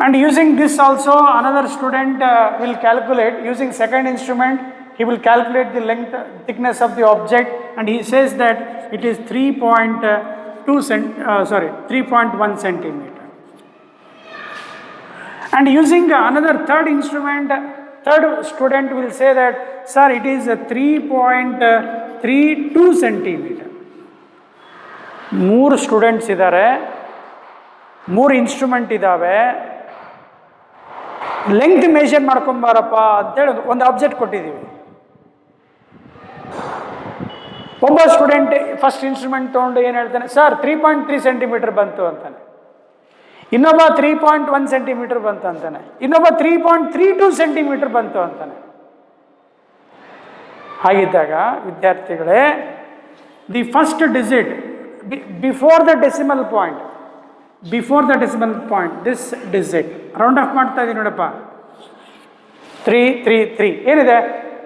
And using this also another student will calculate using second instrument, he will calculate the length, thickness of the object, and he says that it is 3.1 centimeter. And using another third instrument, third student will say that sir it is 3.32 centimeter. ಮೂರು students ಇದ್ದಾರೆ, ಮೂರು instrument ಇದ್ದಾವೆ, length measure ಮಾಡ್ಕೊಂಬಾರಪ್ಪ ಅಂತೇಳಿ ಒಂದು object ಕೊಟ್ಟಿದ್ದೀವಿ. ಒಬ್ಬ student first instrument ತೊಗೊಂಡು ಏನು ಹೇಳ್ತಾನೆ, ಸರ್ 3.3 ಸೆಂಟಿಮೀಟರ್ ಬಂತು ಅಂತಾನೆ. ಇನ್ನೊಬ್ಬ 3.1 ಸೆಂಟಿಮೀಟರ್ ಬಂತು ಅಂತಾನೆ. ಇನ್ನೊಬ್ಬ 3.32 ಸೆಂಟಿಮೀಟರ್ ಬಂತು ಅಂತಾನೆ. ಹಾಗಿದ್ದಾಗ ವಿದ್ಯಾರ್ಥಿಗಳೇ, the first digit before the decimal point, this digit round of ಮಾಡ್ತಾ ಇದ್ದೀನಿ ನೋಡಪ್ಪ, 333 ಏನಿದೆ,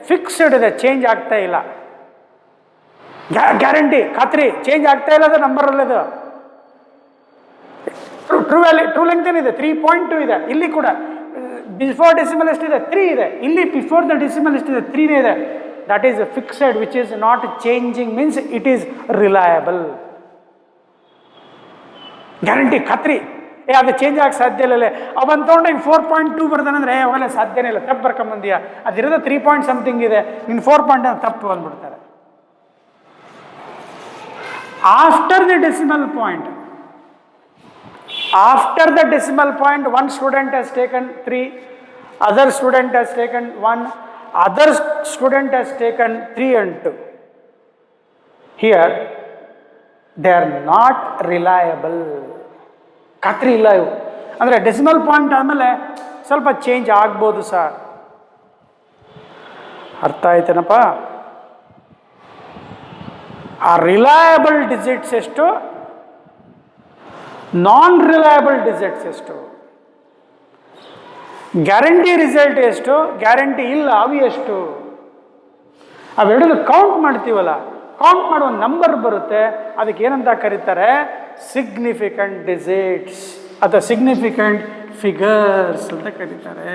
ಫಿಕ್ಸ್ಡ್ ಇದೆ, ಚೇಂಜ್ ಆಗ್ತಾ ಇಲ್ಲ. ಗ್ಯಾರಂಟಿ, ಖಾತ್ರಿ, ಚೇಂಜ್ ಆಗ್ತಾ ಇಲ್ಲ ಅದು ನಂಬರಲ್ಲದು. ಟ್ರೂ ಲೆಂತ್ ಏನಿದೆ 3.2 ಇದೆ, ಇಲ್ಲಿ ಕೂಡ ಬಿಫೋರ್ ಡೆಸಿಮಲ್ ಎಷ್ಟಿದೆ 3 ಇದೆ, ಇಲ್ಲಿ ಬಿಫೋರ್ ದ ಡೆಸಿಮಲ್ ಎಷ್ಟಿದೆ 3 ಇದೆ. That is fixed which is not changing means it is reliable. Guarantee ಖಾತ್ರಿ, ಅದು ಚೇಂಜ್ ಆಗಕ್ಕೆ ಸಾಧ್ಯ ಇಲ್ಲ. ಅವನ್ ತೊಗೊಂಡು ಹಿಂಗೆ 4.2 ಬರ್ದಾನಂದ್ರೆ ಅವೆಲ್ಲ ಸಾಧ್ಯನೇ ಇಲ್ಲ, ತಪ್ಪು ಬರ್ಕೊಂಬಂದಿಯಾ, ಅದಿರೋದು 3 ಪಾಯಿಂಟ್ ಸಮಥಿಂಗ್ ಇದೆ, ನೀನು 4 ಪಾಯಿಂಟ್ ತಪ್ಪು ಬಂದ್ಬಿಡ್ತಾರೆ. After the decimal point, after the decimal point, one student has taken 3, other student has taken 1, other student has taken 3 and 2. Here they are not reliable. ಖಾತ್ರಿ ಇಲ್ಲ ಇವು. ಅಂದರೆ ಡೆಸಿಮಲ್ ಪಾಯಿಂಟ್ ಆದಮೇಲೆ ಸ್ವಲ್ಪ ಚೇಂಜ್ ಆಗ್ಬೋದು ಸರ್. ಅರ್ಥ ಆಯ್ತೇನಪ್ಪ? ಆ ರಿಲಯಬಲ್ ಡಿಜಿಟ್ಸ್ ಎಷ್ಟು, ನಾನ್ ರಿಲಯಬಲ್ ಡಿಜಿಟ್ಸ್ ಎಷ್ಟು, ಗ್ಯಾರಂಟಿ ರಿಸಲ್ಟ್ ಎಷ್ಟು, ಗ್ಯಾರಂಟಿ ಇಲ್ಲ ಅವು ಎಷ್ಟು, ಅವೆರಡನ್ನು ಕೌಂಟ್ ಮಾಡ್ತೀವಲ್ಲ, ಕೌಂಟ್ ಮಾಡುವ ನಂಬರ್ ಬರುತ್ತೆ, ಅದಕ್ಕೆ ಏನಂತ ಕರೀತಾರೆ? ಸಿಗ್ನಿಫಿಕೆಂಟ್ ಡಿಜಿಟ್ಸ್ ಅಥವಾ ಸಿಗ್ನಿಫಿಕೆಂಟ್ ಫಿಗರ್ಸ್ ಅಂತ ಕರೀತಾರೆ.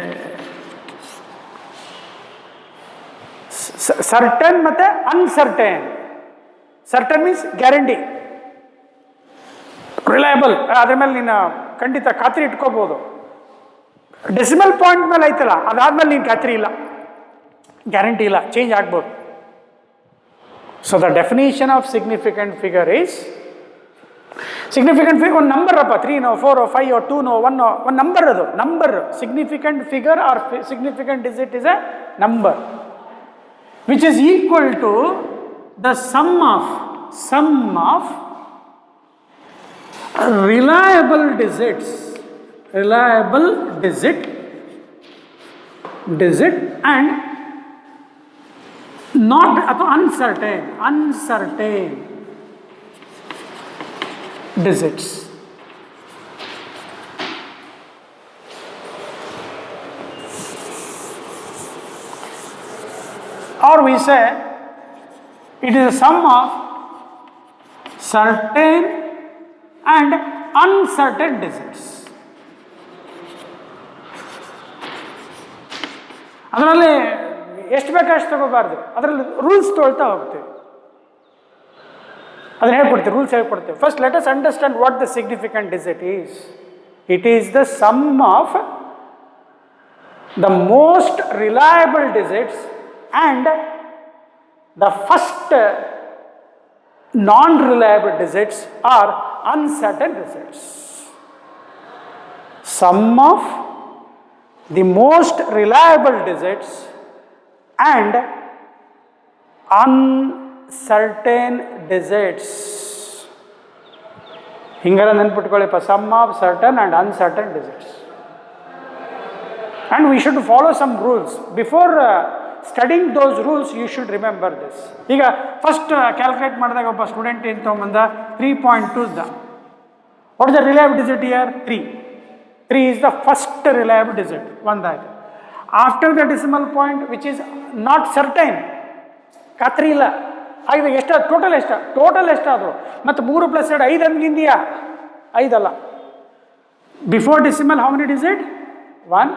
ಸರ್ಟನ್ ಮತ್ತೆ uncertain. Certain means guarantee, reliable, ಅದ್ರ ಮೇಲೆ ನೀನು ಖಂಡಿತ ಖಾತ್ರಿ ಇಟ್ಕೋಬಹುದು. ಡೆಸಿಮಲ್ ಪಾಯಿಂಟ್ ಮೇಲೆ ಐತಲ್ಲ, ಅದಾದ್ಮೇಲೆ ನೀನು ಖಾತ್ರಿ ಇಲ್ಲ, ಗ್ಯಾರಂಟಿ ಇಲ್ಲ, ಚೇಂಜ್ ಆಗ್ಬೋದು. So the definition of significant figure is, significant figure ಒಂದು ನಂಬರ್ ಅಪ್ಪ, 3 4 5 2 1 ಒಂದು ನಂಬರ್, ಅದು number. Significant figure are significant digit is a number which is equal to the sum of reliable digits and not ಅಥವಾ uncertain digits. Or we say it is a sum of certain and uncertain digits. ಅದರಲ್ಲಿ ಎಷ್ಟು ಬೇಕಷ್ಟು ತಗೋಬಾರ್ದು, ಅದರಲ್ಲಿ rules ತೊಳ್ತಾ ಹೋಗ್ತೀವಿ, ಅದನ್ನ ಹೇಳ್ಕೊಡ್ತೀವಿ, rules ಹೇಳ್ಕೊಡ್ತೀವಿ. First let us understand what the significant digit is. It is the sum of the most reliable digits and the first non-reliable digits or uncertain digits. Sum of the most reliable digits and uncertain digits. ಹಿಂಗಾರ ನೆನ್ಪಿಟ್ಕೊಳ್ಳಿಪ್ಪ, sum of certain and uncertain digits. And we should follow some rules. Before studying those rules, you should remember this. ಈಗ first calculate ಮಾಡಿದಾಗ ಒಬ್ಬ student ಏನು ತೊಗೊಂಬಂದ 3.2 ದ. What is the reliable digit here? 3 is the first reliable digit, ಒಂದಾಯ್ತು. After the decimal point which is not certain, ಖಾತ್ರಿ ಇಲ್ಲ, ಹಾಗೆ ಎಷ್ಟು ಟೋಟಲ್ ಎಷ್ಟಾದ್ರು, ಮತ್ತು 3 + 2 5 ಅಂದಿದೆಯಾ? 5 ಅಲ್ಲ. Before decimal how many digit? 1.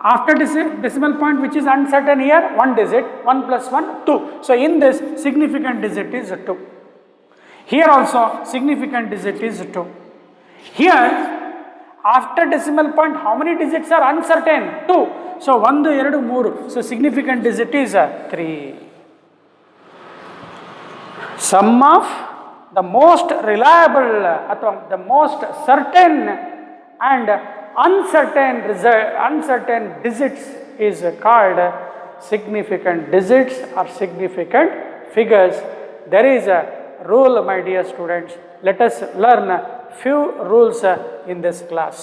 After decimal point which is uncertain here, 1 digit, 1 + 1 2. So in this significant digit is 2. Here also significant digit is 2. Here after decimal point how many digits are uncertain? 2. So 1 2 3. So significant digit is 3. Sum of the most reliable or the most certain and uncertain digits is called significant digits or significant figures. There is a rule, my dear students. Let us learn few rules in this class.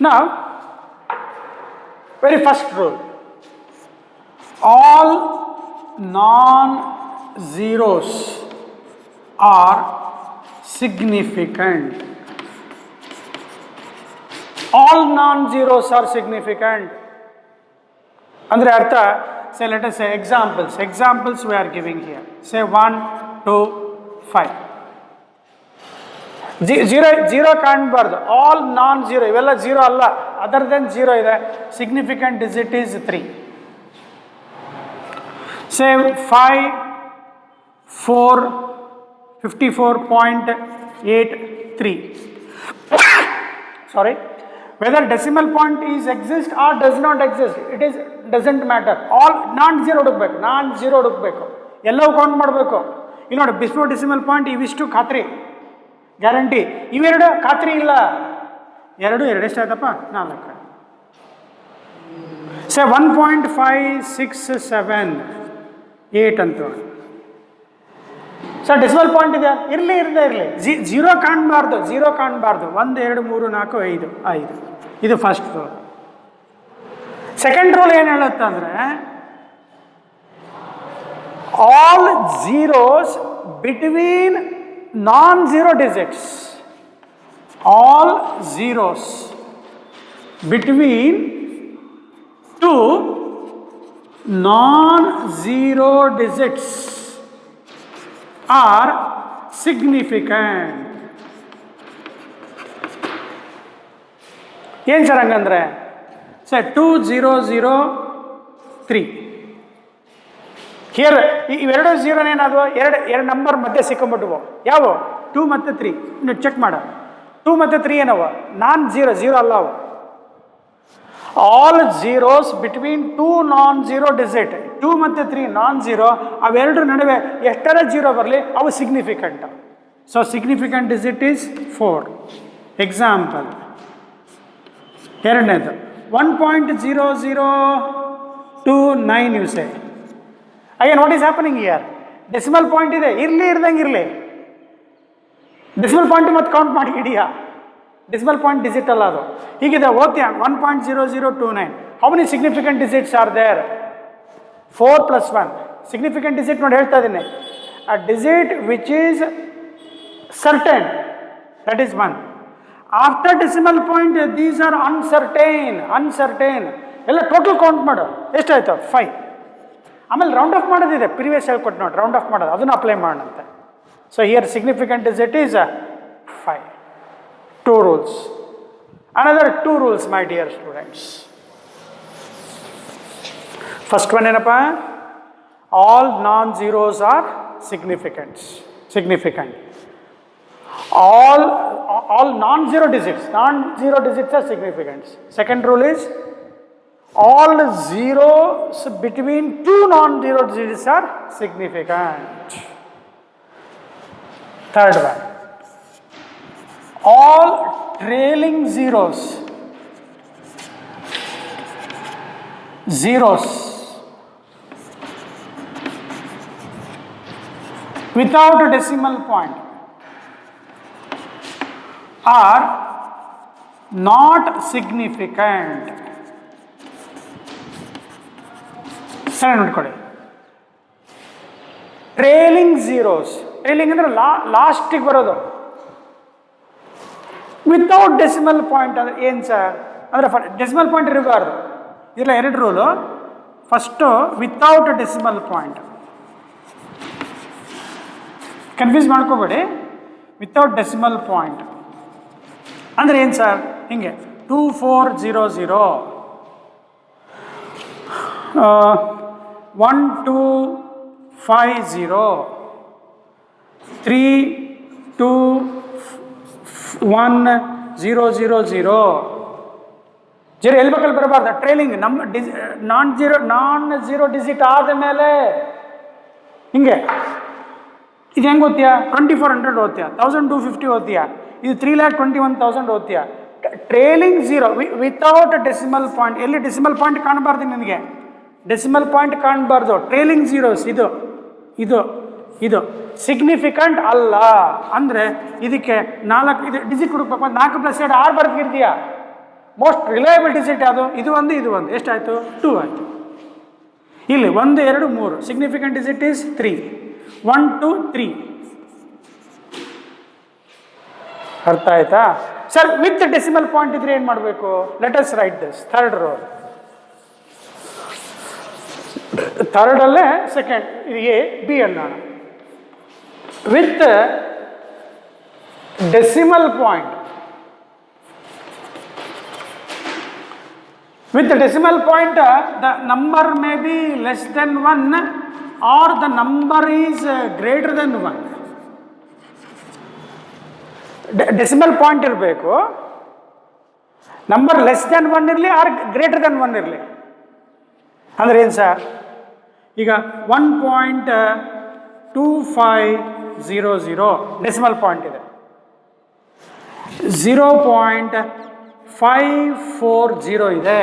Now, very first rule, all non-zeros are significant. All non-zeros are significant. Andre artha, say let us say examples we are giving here. Say 1, 2, 5. Zero ಕಾಣಬಾರ್ದು. All non-zero, ಇವೆಲ್ಲ zero ಅಲ್ಲ, other than zero ಇದೆ. Significant digit is 3. Say 5, 4, 54.83. Sorry. Whether decimal point is exist or does not exist, it is doesn't matter. All non-zero ಹುಡುಕ್ಬೇಕು, ಎಲ್ಲವೂ count ಮಾಡಬೇಕು. ಈಗ ನೋಡಿ, before decimal point ಇವಿಷ್ಟು ಖಾತ್ರಿ, ಗ್ಯಾರಂಟಿ. ಇವೆರಡು ಖಾತ್ರಿ ಇಲ್ಲ. ಎರಡು ಎಷ್ಟಾಯ್ತಪ್ಪ? 4. ಸೇ 1.567 ಅಂತ. ಸರ್ ಡೆಸಿಮಲ್ ಪಾಯಿಂಟ್ ಇದೆ, ಇರಲಿ. ಝೀರೋ ಕಾಣಬಾರ್ದು. 1, 2, 3, 4, 5. ಇದು ಫಸ್ಟ್ ರೂಲ್. ಸೆಕೆಂಡ್ ರೂಲ್ ಏನು ಹೇಳುತ್ತೆ ಅಂದರೆ, all zeros between non-zero digits, all zeros between two non-zero digits are significant. ಏನು ಸರ್ ಹಂಗಂದ್ರೆ? ಸರ್ 2003 ಹಿಯರ್ ಇವೆರಡು ಝೀರೋನೇನಾದವು? ಎರಡು ನಂಬರ್ ಮಧ್ಯೆ ಸಿಕ್ಕೊಂಬಿಟ್ವು. ಯಾವ? 2 ಮತ್ತು 3. ನೀವು ಚೆಕ್ ಮಾಡ. 2 ಮತ್ತು 3 ಏನವ? non-zero ಅಲ್ಲ ಅವು. All zeros between 2 non-zero digit, 2 ಮತ್ತು 3 non-zero, ಅವೆರಡು ನಡುವೆ ಎಷ್ಟರ ಜೀರೋ ಬರಲಿ ಅವು significant. So significant digit is 4. Example ಎರಡನೇದು 1.0029 you say. Again, what is happening here? Decimal point ಇದೆ, ಇರಲಿ. ಡೆಸಿಮಲ್ ಪಾಯಿಂಟ್ ಮತ್ತೆ ಕೌಂಟ್ ಮಾಡಿ ಹಿಡಿಯ. ಡೆಸಿಮಲ್ ಪಾಯಿಂಟ್ ಡಿಜಿಟ್ ಅಲ್ಲ ಅದು. ಹೀಗಿದೆ ಓದ್ತೀಯ 1.0029. How many significant digits are there? 4 + 1. Significant digit ನೋಡಿ ಹೇಳ್ತಾ ಇದ್ದೀನಿ. A digit which is certain, that is 1. After decimal point these are uncertain. ಎಲ್ಲ ಟೋಟಲ್ ಕೌಂಟ್ ಮಾಡು. ಎಷ್ಟಾಯ್ತು? 5. ಆಮೇಲೆ ರೌಂಡ್ ಆಫ್ ಮಾಡೋದಿದೆ, ಪ್ರೀವಿಯಸ್ ಹೇಳ್ಕೊಟ್ಟು ನೋಡಿ, ರೌಂಡ್ ಆಫ್ ಮಾಡೋದು, ಅದನ್ನು ಅಪ್ಲೈ ಮಾಡೋಣಂತೆ. So here significant digit is 5. 2 rules. Another 2 rules my dear students. First one ಏನಪ್ಪ? All non-zeros are significant. All non-zero digits are significant. Second rule is all zeros between 2 non-zero digits are significant. Third one, all trailing zeros without a decimal point are not significant. ಸರಿ ನೋಡ್ಕೊಳ್ಳಿ. Trailing zeros, trailing ಅಂದರೆ ಲಾಸ್ಟಿಗೆ ಬರೋದು. Without decimal point ಅಂದರೆ ಏನು sir? ಅಂದರೆ decimal point ಇರಬಾರ್ದು. ಇದೆಲ್ಲ 2 rule. First without decimal point, confuse ಮಾಡ್ಕೋಬೇಡಿ. ವಿತೌಟ್ ಡೆಸಿಮಲ್ ಪಾಯಿಂಟ್ ಅಂದರೆ ಏನು ಸರ್? ಹಿಂಗೆ 2400 1250 321000 ಜೀರೋ ಎಲ್ಲಿ ಬೇಕಲ್ಲಿ ಬರಬಾರ್ದು. ಟ್ರೇಲಿಂಗ್ ನಮ್ಮ ನಾನ್ ಝೀರೋ ಡಿಜಿಟ್ ಆದ ಮೇಲೆ ಹಿಂಗೆ. ಇದು ಹೆಂಗೆ ಓದ್ತೀಯಾ? 2400 ಓದ್ತೀಯಾ, 1250 ಓದ್ತೀಯಾ, ಇದು 3,21,000 ಓದ್ತೀಯಾ. Trailing zero without decimal point. ಎಲ್ಲಿ ಡೆಸಿಮಲ್ ಪಾಯಿಂಟ್ ಕಾಣಬಾರ್ದು ನಿನಗೆ, ಡೆಸಿಮಲ್ ಪಾಯಿಂಟ್ ಕಾಣಬಾರ್ದು. ಟ್ರೇಲಿಂಗ್ ಝೀರೋಸ್ ಇದು ಸಿಗ್ನಿಫಿಕೆಂಟ್ ಅಲ್ಲ. ಅಂದರೆ ಇದಕ್ಕೆ 4 ಇದು ಡಿಜಿಟ್ ಹುಡುಕ್ಬೇಕು. 4 + 2 6 ಬರ್ದಿರ್ತೀಯಾ. ಮೋಸ್ಟ್ ರಿಲಯಬಲ್ ಡಿಜಿಟ್ ಯಾವುದು? ಇದು ಒಂದು ಎಷ್ಟಾಯಿತು? 2 ಆಯಿತು. ಇಲ್ಲಿ 1, 2, 3 ಸಿಗ್ನಿಫಿಕೆಂಟ್ ಡಿಜಿಟ್ ಈಸ್ 3. 1, 2, 3 ಅರ್ಥ ಆಯ್ತಾ ಸರ್? ವಿತ್ ಡೆಸಿಮಲ್ ಪಾಯಿಂಟ್ ಇದ್ರೆ ಏನು ಮಾಡಬೇಕು? Let us write this third row. Third ಅಲ್ಲೇ ಸೆಕೆಂಡ್ ಇದು ಎ ಬಿ ಅನ್ನೋಣ. With decimal point, with the decimal point the number may be less than 1 or the number is greater than 1. Decimal point ಇರಬೇಕು, number less than 1 ಇರಲಿ R greater than 1 ಇರಲಿ. ಅಂದ್ರೆ ಏನು sir? ಈಗ 1.2500 decimal point ಇದೆ, 0.540 ಇದೆ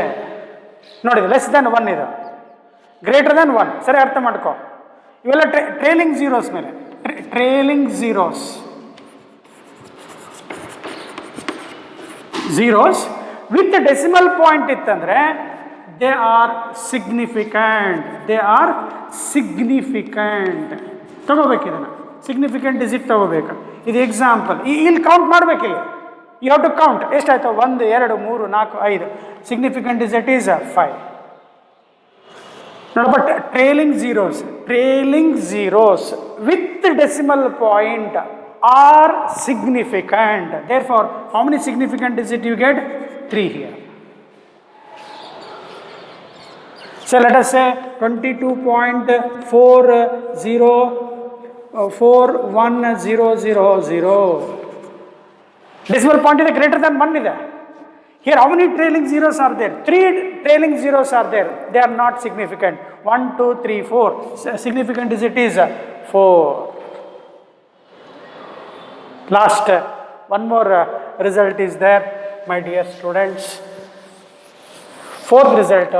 ನೋಡಿ, ಲೆಸ್ ದೆನ್ 1 ಇದೆ, ಗ್ರೇಟರ್ ದೆನ್ 1. ಸರಿ ಅರ್ಥ ಮಾಡ್ಕೊ. ಇವೆಲ್ಲ ಟ್ರೇಲಿಂಗ್ ಝೀರೋಸ್ ಮೇಲೆ, trailing zeros with decimal point ಇತ್ತಂದ್ರೆ ದೇ ಆರ್ ಸಿಗ್ನಿಫಿಕೆಂಟ್. ತಗೋಬೇಕು ಇದನ್ನು, ಸಿಗ್ನಿಫಿಕೆಂಟ್ ಡಿಜಿಟ್ ತಗೋಬೇಕು. ಇದು ಎಕ್ಸಾಂಪಲ್, ಇಲ್ಲಿ ಕೌಂಟ್ ಮಾಡ್ಬೇಕಿಲ್ಲ, ಯು ಹ್ಯಾವ್ ಟು ಕೌಂಟ್. ಎಷ್ಟಾಯ್ತು? 1 2 3 4 5. Significant digit is 5. ನೋಡಪ್ಪ, trailing zeros with decimal point are significant. Therefore, how many significant digits you get? 3 here. So let us say 22.404100. Decimal point is greater than 1 is there. Here how many trailing zeros are there? 3 trailing zeros are there. They are not significant. 1 2 3 4. Significant digit is 4. Last, one more result is there, my dear students. Fourth result,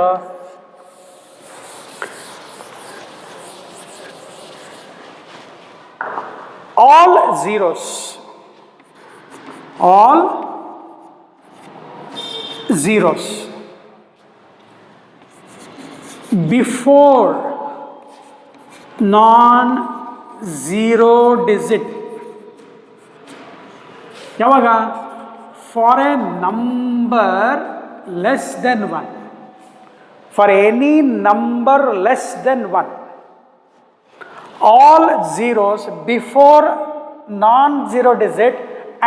all zeros before non-zero digit. ಯಾವಾಗ? For a number less than 1, for any number less than 1, all zeros before non zero digit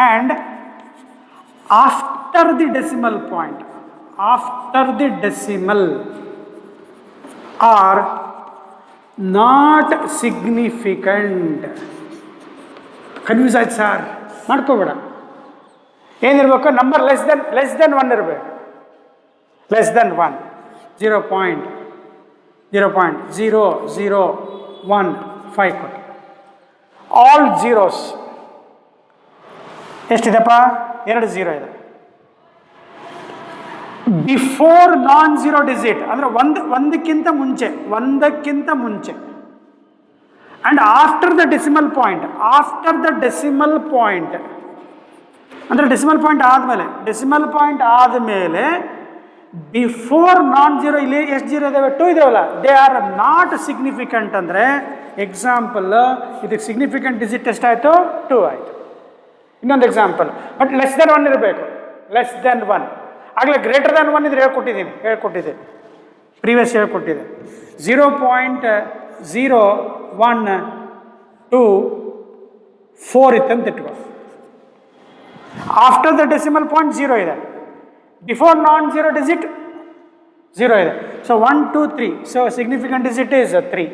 and after the decimal point, after the decimal are not significant. Confuse ಆಯ್ತು ಸರ್? ಮಾಡ್ಕೋಬೇಡ. ಏನಿರ್ಬೇಕು? Number less than 1 ಇರಬೇಕು. Less than 1, 0.0015 ಕೊಟ್ಟು. All zeros ಎಷ್ಟಿದೆಪ್ಪ? 2 0 ಇದೆ. Before non zero digit ಅಂದರೆ ಒಂದಕ್ಕಿಂತ ಮುಂಚೆ and after the decimal point, ಅಂದರೆ ಡೆಸಿಮಲ್ ಪಾಯಿಂಟ್ ಆದಮೇಲೆ ಬಿಫೋರ್ ನಾನ್ ಝೀರೋ, ಇಲ್ಲಿ ಎಷ್ಟು ಜೀರೋ ಇದಾವೆ? 2 ಇದಾವಲ್ಲ, ದೇ ಆರ್ ನಾಟ್ ಸಿಗ್ನಿಫಿಕೆಂಟ್. ಅಂದರೆ ಎಕ್ಸಾಂಪಲ್, ಇದಕ್ಕೆ ಸಿಗ್ನಿಫಿಕೆಂಟ್ ಡಿಜಿಟ್ ಎಷ್ಟಾಯಿತು? 2 ಆಯಿತು. ಇನ್ನೊಂದು ಎಕ್ಸಾಂಪಲ್, ಬಟ್ ಲೆಸ್ ದೆನ್ 1 ಇರಬೇಕು. ಲೆಸ್ ದೆನ್ 1 ಆಗಲೇ, ಗ್ರೇಟರ್ ದೆನ್ 1 ಇದ್ರೆ ಹೇಳ್ಕೊಟ್ಟಿದ್ದೆ ಪ್ರೀವಿಯಸ್ ಹೇಳ್ಕೊಟ್ಟಿದ್ದೆ. 0.0124 ಇತ್ತಂತ ಇಟ್ಕೋ. ಆಫ್ಟರ್ ದ ಡೆಸಿಮಲ್ ಪಾಯಿಂಟ್ 0 ಇದೆ, ಬಿಫೋರ್ ನಾನ್ ಝೀರೋ ಡಿಜಿಟ್ 0 ಇದೆ. So 1 2 3, so significant digit is 3.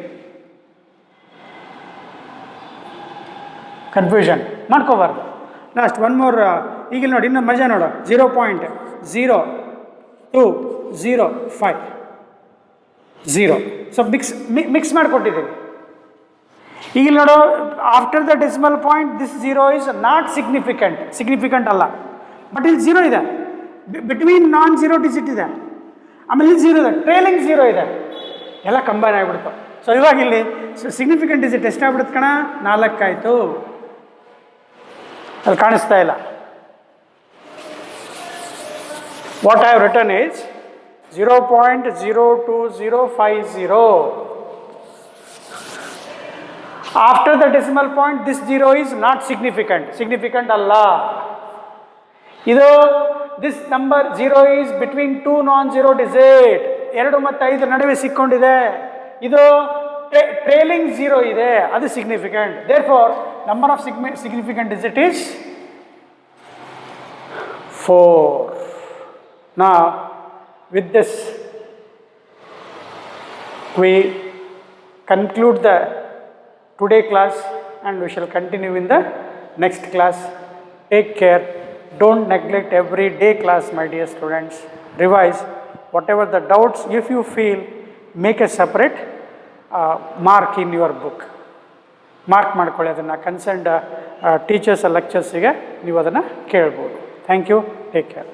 Confusion ಮಾಡ್ಕೋಬಾರ್ದು. ಲಾಸ್ಟ್ ಒನ್ ಮೋರ್, ಈಗ ನೋಡಿ, ಇನ್ನೂ ಮಜಾ ನೋಡು. 0.0205. ಸೊ ಮಿಕ್ಸ್ ಮಾಡಿಕೊಟ್ಟಿದ್ದೀವಿ. ಈಗ ನೋಡು, after the decimal point this 0 is not significant ಅಲ್ಲ, ಬಟ್ ಇಲ್ಲಿ 0 ಇದೆ. ಬಿಟ್ವೀನ್ ನಾನ್ ಝೀರೋ ಡಿಜಿಟ್ ಇದೆ, ಆಮೇಲೆ ಇಲ್ಲಿ 0 ಇದೆ, ಟ್ರೇಲಿಂಗ್ 0 ಇದೆ, ಎಲ್ಲ ಕಂಬೈನ್ ಆಗಿಬಿಡ್ತು. ಸೊ ಇವಾಗ ಇಲ್ಲಿ ಸಿಗ್ನಿಫಿಕೆಂಟ್ ಡಿಜಿಟ್ ಎಷ್ಟಾಗ್ಬಿಡುತ್ತೆ ಕಣ? 4 ಆಯಿತು. ಅಲ್ಲಿ ಕಾಣಿಸ್ತಾ ಇಲ್ಲ. What I have return is 0.02050. After the decimal point, this 0 is not significant. Significant Allah. ಇದು this number 0 is between 2 nonzero digit, 2 ಮತ್ತು 5 ನಡುವೆ ಸಿಕ್ಕೊಂಡಿದೆ. ಇದು ಟ್ರೇಲಿಂಗ್ 0 ಇದೆ, ಅದು significant. Therefore number of significant digit is 4. Now with this we conclude the today class and we shall continue in the next class. Take care. Don't neglect every day class, my dear students. Revise whatever the doubts. If you feel, make a separate mark in your book. Mark ಮಾಡ್ಕೊಳ್ಳಿ, ಅದನ್ನು concerned teachers ಲೆಕ್ಚರ್ಸಿಗೆ ನೀವು ಅದನ್ನು ಕೇಳ್ಬೋದು. Thank you. Take care.